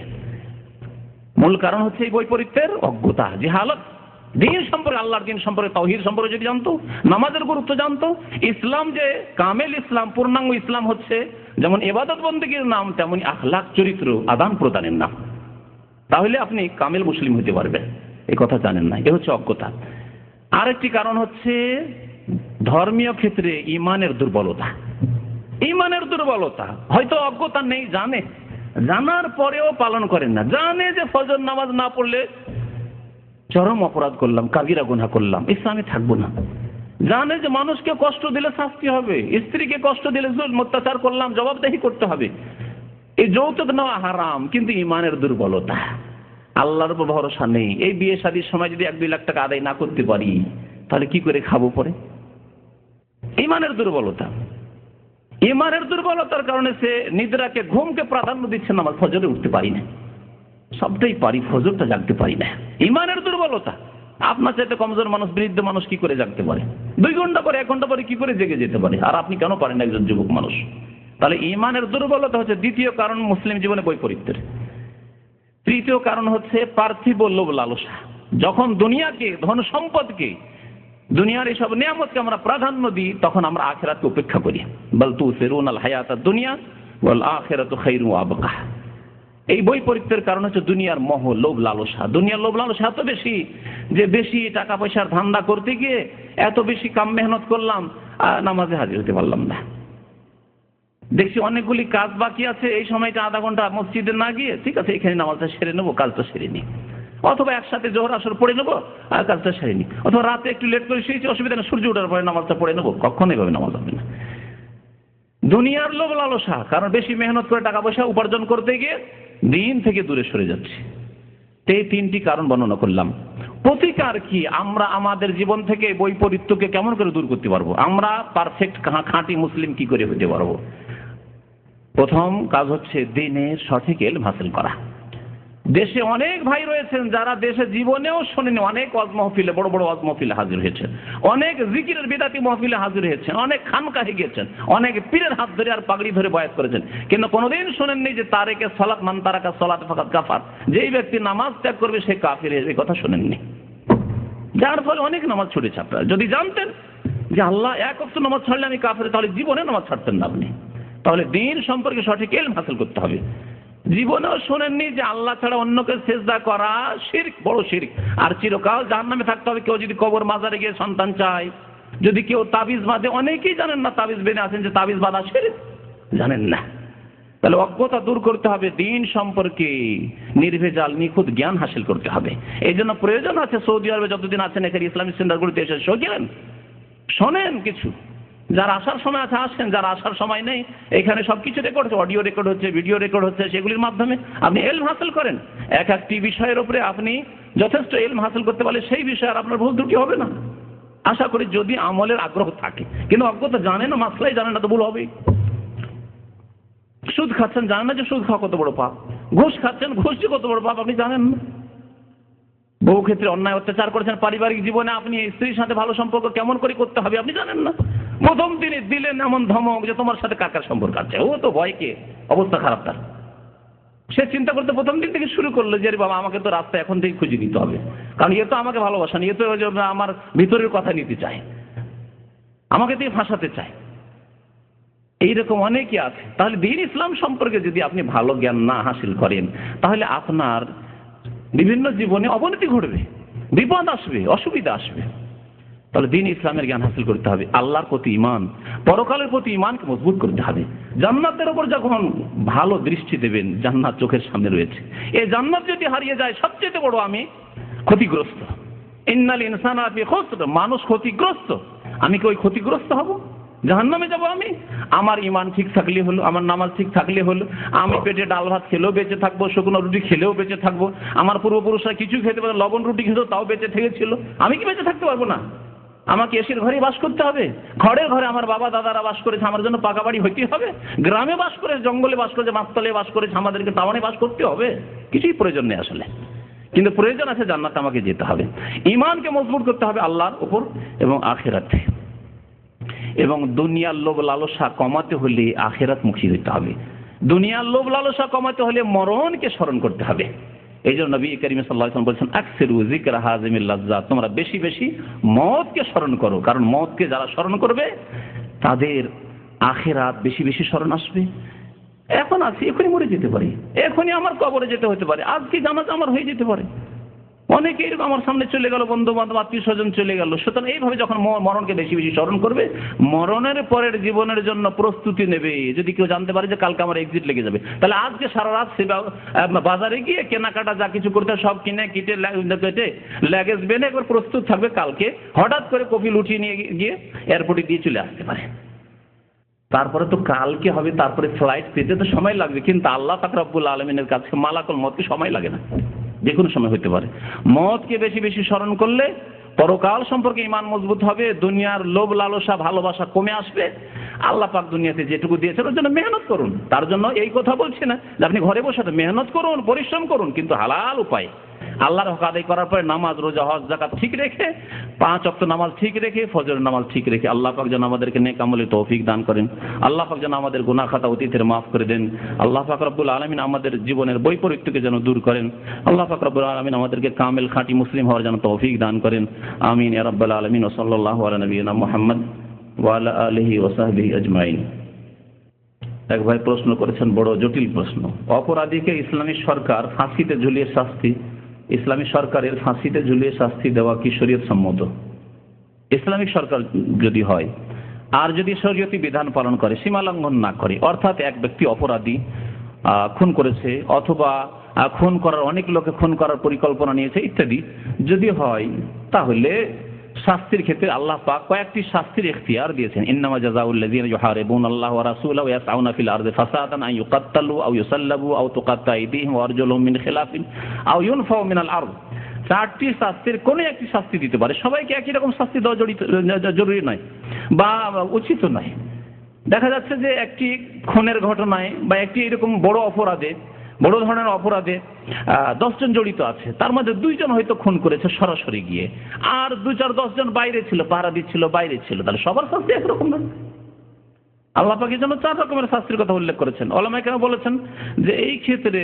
মূল কারণ হচ্ছে এই বৈপরীত্যের অজ্ঞতা, জিহালত। দিন সম্পর্কে, আল্লাহর দিন সম্পর্কে, তাওহীদ সম্পর্কে যদি জানতো, নামাজের গুরুত্ব জানতো, ইসলাম যে কামেল ইসলাম, পূর্ণাঙ্গ ইসলাম হচ্ছে যেমন ইবাদত বন্দেগীর নাম, তেমনি আখলাক, চরিত্র, আদান প্রদানের নাম, তাহলে আপনি কামেল মুসলিম হতে পারবেন। এই কথা জানেন না, এ হচ্ছে অজ্ঞতা। আরেকটি কারণ হচ্ছে ধর্মীয় ক্ষেত্রে ঈমানের দুর্বলতা। ঈমানের দুর্বলতা, হয়তো অজ্ঞতা নেই, জানে, জানার পরেও পালন করেন না। জানে যে ফজর নামাজ না পড়লে চরম অপরাধ করলাম, কাবিরা গুনাহ করলাম, ইসলামে থাকবো না। জানে যে মানুষকে কষ্ট দিলে শাস্তি হবে, স্ত্রীকে কষ্ট দিলে জুলম অত্যাচার করলাম, জবাবদিহি করতে হবে, এই যৌতুক নেওয়া হারাম, কিন্তু ঈমানের দুর্বলতা, আল্লাহর উপর ভরসা নেই। এই বিয়ে শাদীর সময় যদি 1-2 লাখ টাকা আদায় না করতে পারি, তাহলে কি করে খাবো পরে? ঈমানের দুর্বলতা। ঈমানের দুর্বলতার কারণে সে নিদ্রাকে, ঘুমকে প্রাধান্য দিচ্ছে, নামাজ ফজরে উঠতে পারি না, সবটাই পারি, ফজরটা জাগতে পারি না। ঈমানের দুর্বলতা। আপনার চাইতে কমজোর মানুষ, বৃদ্ধ মানুষ কি করে জাগতে পারে? 2 ঘন্টা পরে, 1 ঘন্টা পরে কি করে জেগে যেতে পারে? আর আপনি কেন পারেন, একজন যুবক মানুষ? তাহলে ঈমানের দুর্বলতা হচ্ছে দ্বিতীয় কারণ মুসলিম জীবনে বৈপরীত্যের। তৃতীয় কারণ হচ্ছে পার্থিব লোভ লালসা। যখন দুনিয়াকে, ধন সম্পদকে, দুনিয়ার এইসব নিয়ামতকে আমরা প্রাধান্য দিই, তখন আমরা আখিরাতকে উপেক্ষা করি। বাল তুসিরুনাল হায়াতাদ দুনিয়া ওয়াল আখিরাতু খায়রুন ওয়া আবকা। এই বৈপরীত্যের কারণ হচ্ছে দুনিয়ার মোহ, লোভ লালসা। দুনিয়ার লোভ লালসা এত বেশি যে বেশি টাকা পয়সার ধান্দা করতে গিয়ে এত বেশি কাম মেহনত করলাম, নামাজে হাজির হতে পারলাম না। দেখছি অনেকগুলি কাজ বাকি আছে, এই সময়টা আধা ঘন্টা মসজিদে না গিয়ে, ঠিক আছে এখানে নামাজটা সেরে নেবো, কাজটা সেরে নিই, অথবা একসাথে জোহর আসর পড়ে নেবো আর কাজটা সেরে নিই, অথবা রাতে একটু লেট করে শুয়েছি, অসুবিধা না, সূর্য ওঠার পরে নামাজটা পড়ে নেবো। কখনোই ভাবে নামাজ হবে না। দুনিয়ার লোভ লালসা, কারণ বেশি মেহনত করে টাকা পয়সা উপার্জন করতে গিয়ে দিন থেকে দূরে সরে যাচ্ছে। এই 3টি কারণ বর্ণনা করলাম। প্রতিকার কি? আমরা আমাদের জীবন থেকে বৈপরীত্যকে কেমন করে দূর করতে পারবো? আমরা পারফেক্ট খাঁটি মুসলিম কি করে হতে পারবো? প্রথম কাজ হচ্ছে দ্বীনের সঠিক ইলম হাসিল করা। দেশে অনেক ভাই রয়েছেন যারা দেশে জীবনেও শোনেনি, অনেক ওয়াজ মাহফিলে, বড় বড় ওয়াজ মাহফিলে হাজির হয়েছেন, অনেক জিকিরের বিদাতি মাহফিলে হাজির হয়েছেন, অনেক খানকাহে গিয়েছেন, অনেক পীরের হাত ধরে আর পাগড়ি ধরে বয়াত করেছেন, কিন্তু কোনোদিন শোনেননি যে তারেকে সালাত মান তারাকা সালাত ফাকাত কাফার, যেই ব্যক্তি নামাজ ত্যাগ করবে সে কাফির, এই কথা শোনেননি। যার ফলে অনেক নামাজ ছুটেছে। আপনারা যদি জানতেন যে আল্লাহ এক ওয়াক্ত নামাজ ছাড়লে আমি কাফের, তাহলে জীবনে নামাজ ছাড়তেন না আপনি। তাহলে দ্বীন সম্পর্কে সঠিক ইলম হাসিল করতে হবে। জীবনেও শোনেননি যে আল্লাহ ছাড়া অন্যকে সিজদা করা শিরক, বড় শিরক, আর চিরকাল জাহান্নামে থাকতে হবে। কেউ যদি কবর মাজারে গিয়ে সন্তান চায়, যদি কেউ তাবিজ বাঁধে, অনেকেই জানেন না তাবিজ বেঁধে আছেন যে তাবিজ বাঁধা শিরক, জানেন না। তাহলে অজ্ঞতা দূর করতে হবে, দ্বীন সম্পর্কে নির্ভেজাল নিখুঁত জ্ঞান হাসিল করতে হবে। এই জন্য প্রয়োজন আছে সৌদি আরবে যতদিন আছেন এখানে ইসলামিক সেন্টারগুলিতে এসে শোনেন, শোনেন কিছু। যারা আসার সময় আছে আসেন, যারা আসার সময় নেই, এখানে সবকিছু রেকর্ড হচ্ছে, অডিও রেকর্ড হচ্ছে, ভিডিও রেকর্ড হচ্ছে, সেগুলির মাধ্যমে আপনি ইলম হাসিল করেন। এক একটি বিষয়ের উপরে আপনি যথেষ্ট ইলম হাসিল করতে পারলে সেই বিষয়ে আর আপনার ভুল ত্রুটি হবে না, আশা করি, যদি আমলের আগ্রহ থাকে। কিন্তু অজ্ঞতা, জানেন না, মাসলাই জানেন না, তো ভুল হবেই। সুদ খাচ্ছেন, জানেন না যে সুদ খাওয়া কত বড় পাপ। ঘুষ খাচ্ছেন, ঘুষ যে কত বড় পাপ আপনি জানেন না। বহু ক্ষেত্রে অন্যায় অত্যাচার করেছেন পারিবারিক জীবনে, আপনি স্ত্রীর সাথে ভালো সম্পর্ক কেমন করে করতে হবে আপনি জানেন না। প্রথম দিনে দিলেন এমন ধমক যে তোমার সাথে কার কার সম্পর্ক আছে, ও তো ভয়কে, অবস্থা খারাপ তার। সে চিন্তা করতে প্রথম দিন থেকে শুরু করলো যে বাবা আমাকে তো রাস্তা এখন থেকে খুঁজে নিতে হবে, কারণ এ তো আমাকে ভালোবাসা না, এ তো আমার ভিতরের কথা নিতে চায়, আমাকে দিয়ে ফাঁসাতে চায়। এইরকম অনেকে আছে। তাহলে দ্বীন ইসলাম সম্পর্কে যদি আপনি ভালো জ্ঞান না হাসিল করেন, তাহলে আপনার বিভিন্ন জীবনে অবনতি ঘটবে, বিপদ আসবে, অসুবিধা আসবে। তাহলে দ্বীন ইসলামের জ্ঞান হাসিল করতে হবে, আল্লাহর প্রতি ঈমান, পরকালের প্রতি ঈমানকে মজবুত করতে হবে। জান্নাতের উপর যখন ভালো দৃষ্টি দেবেন, জান্নাত চোখের সামনে রয়েছে, এই জান্নাত যদি হারিয়ে যায় সবচেয়ে বড় আমি ক্ষতিগ্রস্ত। ইন্নাল ইনসানা ফি খুসর, মানুষ ক্ষতিগ্রস্ত। আমি কি ওই ক্ষতিগ্রস্ত হব? জাহান্নামে যাব আমি? আমার ঈমান ঠিক থাকলে হলো, আমার নামাজ ঠিক থাকলে হলো, আমি পেটে ডাল ভাত খেলেও বেঁচে থাকবো, শুকনো রুটি খেলেও বেঁচে থাকবো, আমার পূর্বপুরুষরা কিছু খেতে পারে, লবণ রুটি খেত তাও বেঁচে থেকেছিল, আমি কি বেঁচে থাকতে পারবো না? আমাকে এসির ঘরে বাস করতে হবে? খড়ের ঘরে আমার বাবা দাদারা বাস করেছে, আমার জন্য পাকা বাড়ি হইতে হবে? গ্রামে বাস করে, জঙ্গলে বাস করেছে, মাছতলে বাস করেছে, আমাদেরকে টাউনে বাস করতে হবে? কিছুই প্রয়োজন নেই আসলে। কিন্তু প্রয়োজন আছে জান্নাতে আমাকে যেতে হবে। ঈমানকে মজবুত করতে হবে আল্লাহর উপর এবং আখিরাতে। এবং দুনিয়ার লোভ লালসা কমাতে হলে আখিরাতমুখী হতে হবে। দুনিয়ার লোভ লালসা কমাতে হলে মরণকে স্মরণ করতে হবে। এই জন্য নবী করিম সাল্লাল্লাহু আলাইহি ওয়াসাল্লাম বলেছেন, আকসিরু যিকরা হাযিমিল লাযযাত, তোমরা বেশি বেশি মওতকে স্মরণ করো, কারণ মওতকে যারা স্মরণ করবে তাদের আখিরাত বেশি বেশি স্মরণ আসবে। এখন আছি, এখনই মরে যেতে পারি, এখনই আমার কবরে যেতে হতে পারে, আজকে জানাজা আমার হয়ে যেতে পারে। অনেকে এরকম আমার সামনে চলে গেল, বন্ধু বান্ধব আত্মীয় স্বজন চলে গেল। সুতরাং এইভাবে যখন মরণকে বেশি বেশি স্মরণ করবে, মরণের পরের জীবনের জন্য প্রস্তুতি নেবে। যদি কেউ জানতে পারে যে কালকে আমার এক্সিট লেগে যাবে, তাহলে আজকে সারা রাত বাজারে গিয়ে কেনাকাটা যা কিছু করতে সব কিনে কিটে কেটে লাগেজ বেনে একবার প্রস্তুত থাকবে, কালকে হঠাৎ করে কফিল উঠিয়ে নিয়ে গিয়ে এয়ারপোর্টে দিয়ে চলে আসতে পারে। তারপরে তো কালকে হবে, তারপরে ফ্লাইট পেতে তো সময় লাগবে, কিন্তু আল্লাহ পাক রব্বুল আলামিনের কাছে মালাকুল মউতকে সময় লাগে না, যে কোনো সময় হতে পারে। মওতকে বেশি বেশি স্মরণ করলে পরকাল সম্পর্কে ঈমান মজবুত হবে, দুনিয়ার লোভ লালসা ভালোবাসা কমে আসবে। আল্লাহ পাক দুনিয়াতে যেটুকু দিয়েছেন ওর জন্য মেহনত করুন। তার জন্য এই কথা বলছি না যে আপনি ঘরে বসে মেহনত করুন, পরিশ্রম করুন, কিন্তু হালাল উপায়। আল্লাহর হক আদায় করার পরে নামাজ রোজা হজ যাকাত ঠিক রেখে, 5 ওয়াক্ত নামাজ ঠিক রেখে, ফজরের নামাজ ঠিক রেখে, আল্লাহ পাক যেন আমাদেরকে নেক আমলে তৌফিক দান করেন। আল্লাহ পাক যেন আমাদের গুনাহ খাতা অতীতের মাফ করে দেন। আল্লাহ পাক রব্বুল আলামিন আমাদের জীবনের বৈপরীত্যকে যেন দূর করেন। আল্লাহ পাক রব্বুল আলামিন আমাদেরকে কামেল খাঁটি মুসলিম হওয়ার যেন তৌফিক দান করেন। আমিন ইয়া রাব্বাল আলামিন। ওয়া সাল্লাল্লাহু আলা নবিয়িনা মুহাম্মদ ওয়া আলা আলিহি ওয়া সাহবিহি আজমাইন। এক ভাই প্রশ্ন করেছেন, বড় জটিল প্রশ্ন। অপরাধীকে ইসলামী সরকার ফাঁসিতে ঝুলিয়ে ইসলামী সরকারের ফাঁসিতে ঝুলিয়ে শাস্তি দেওয়া কি শরীয়ত সম্মত? ইসলামিক সরকার যদি হয় আর যদি শরীয়তি বিধান পালন করে, সীমা লঙ্ঘন না করে, অর্থাৎ এক ব্যক্তি অপরাধী খুন করেছে অথবা খুন করার অনেক লোকে খুন করার পরিকল্পনা নিয়েছে ইত্যাদি যদি হয়, তাহলে শাস্তির ক্ষেত্রে আল্লাহ পাক কয়েকটি শাস্তির ইখতিয়ার দিয়েছেন। ইন্নামা জাযাউল্লাযীনা ইউহারিবুনাল্লাহ ওয়া রাসূলাহু ওয়া ইয়াসআউনা ফিল আরদি ফাসাদান আন ইউকাত্তালু আও ইউসাল্লাবু আও তুকাত্তা আইদিহিম ওয়া আরজুলুহুম মিন খিলাফিন আও ইউনফাউ মিনাল আরদ। 4টি শাস্তির কোন একটি শাস্তি দিতে পারে। সবাইকে একই রকম শাস্তি দেওয়া জরুরি নয় বা উচিত নয়। দেখা যাচ্ছে যে একটি খুনের ঘটনায় বা একটি এরকম বড় অপরাধে, বড় ধরনের অপরাধে 10 জন জড়িত আছে, তার মধ্যে 2 জন হয়তো খুন করেছে সরাসরি গিয়ে, আর 2-4-10 জন বাইরে ছিল, পাহারা দিচ্ছিল, বাইরে ছিল, তাহলে সবার শাস্তি একরকম নয়। আল্লাহ পাক এর জন্য 4 রকমের শাস্তির কথা উল্লেখ করেছেন। ওলামায়ে কেরাম বলেছেন যে এই ক্ষেত্রে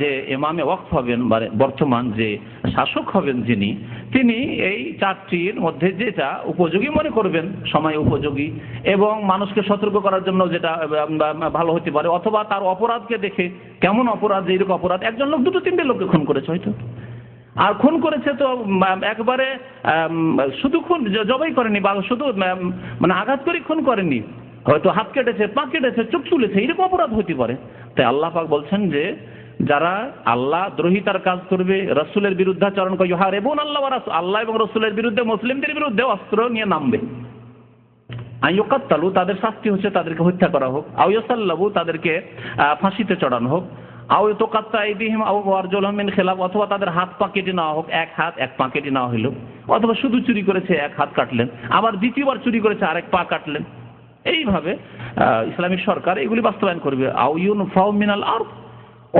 যে ইমামে ওয়াকফ হবেন, বর্তমান যে শাসক হবেন যিনি, তিনি এই 4টির মধ্যে যেটা উপযোগী মনে করবেন, সময় উপযোগী এবং মানুষকে সতর্ক করার জন্য যেটা ভালো হতে পারে, অথবা তার অপরাধকে দেখে কেমন অপরাধ, এইরকম অপরাধ, একজন লোক 2-3টে লোককে খুন করেছে হয়তো, আর খুন করেছে তো একবারে শুধু খুন জবাই করেনি বা শুধু মানে আঘাত করে খুন করেনি, হয়তো হাত কেটেছে, পা কেটেছে, চোখ তুলেছে, এরকম অপরাধ হতে পারে। তাই আল্লাহ পাক বলছেন যে যারা আল্লাহ দ্রোহিতার কাজ করবে, রাসূলের বিরুদ্ধাচরণ করবে, ইউহারিবুনাল্লাহ ওয়া রাসূল, আল্লাহ এবং রাসূলের বিরুদ্ধে, মুসলিমদের বিরুদ্ধে অস্ত্র নিয়ে নামবে, আন ইউকাত্তালু, তাদের শাস্তি হচ্ছে তাদেরকে হত্যা করা হোক, আও ইউসাল্লাবু, তাদেরকে ফাঁসিতে চড়ানো হোক, আও তুকাত্তা আইদিহিম আও আরজুলুহুম মিন খিলাফ, অথবা তাদের হাত পা কেটে নেওয়া হোক, এক হাত এক পা কেটে নেওয়া হলো, অথবা শুধু চুরি করেছে এক হাত কাটলেন, আবার দ্বিতীয়বার চুরি করেছে আরেক পা কাটলেন। এইভাবে ইসলামিক সরকার এগুলি বাস্তবায়ন করবে। আও ইউনফাউ মিনাল আরদ,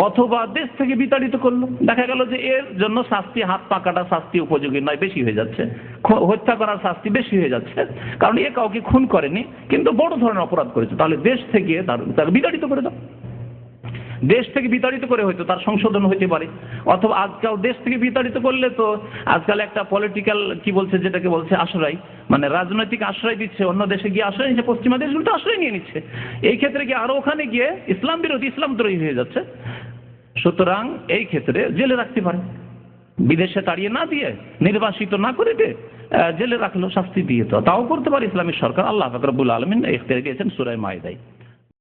অথবা দেশ থেকে বিতাড়িত করলো। দেখা গেল যে এর জন্য শাস্তি, হাত পা কাটা শাস্তি উপযোগী নয়, বেশি হয়ে যাচ্ছে, হত্যা করার শাস্তি বেশি হয়ে যাচ্ছে, কারণ এ কাউকে খুন করেনি কিন্তু বড় ধরনের অপরাধ করেছে, তাহলে দেশ থেকে তাকে বিতাড়িত করে দাও। দেশ থেকে বিতাড়িত করে হয়তো তার সংশোধন হতে পারে, অথবা আজকাল দেশ থেকে বিতাড়িত করলে তো আজকাল একটা পলিটিক্যাল কি বলছে, যেটাকে বলছে আশ্রয়, মানে রাজনৈতিক আশ্রয় দিচ্ছে, অন্য দেশে গিয়ে আশ্রয় নিচ্ছে, পশ্চিমা দেশগুলো তো আশ্রয় নিয়ে নিচ্ছে, এই ক্ষেত্রে কি আরো ওখানে গিয়ে ইসলাম বিরোধী, ইসলাম দ্রোহী হয়ে যাচ্ছে। সুতরাং এই ক্ষেত্রে জেলে রাখতে পারে, বিদেশে তাড়িয়ে না দিয়ে, নির্বাসিত না করে দিয়ে জেলে রাখলো, শাস্তি দিয়ে, তো তাও করতে পারে ইসলামী সরকার। আল্লাহ পাক রব্বুল আলামিন ইখতিয়ার দিয়েছেন সূরা মাইদায়।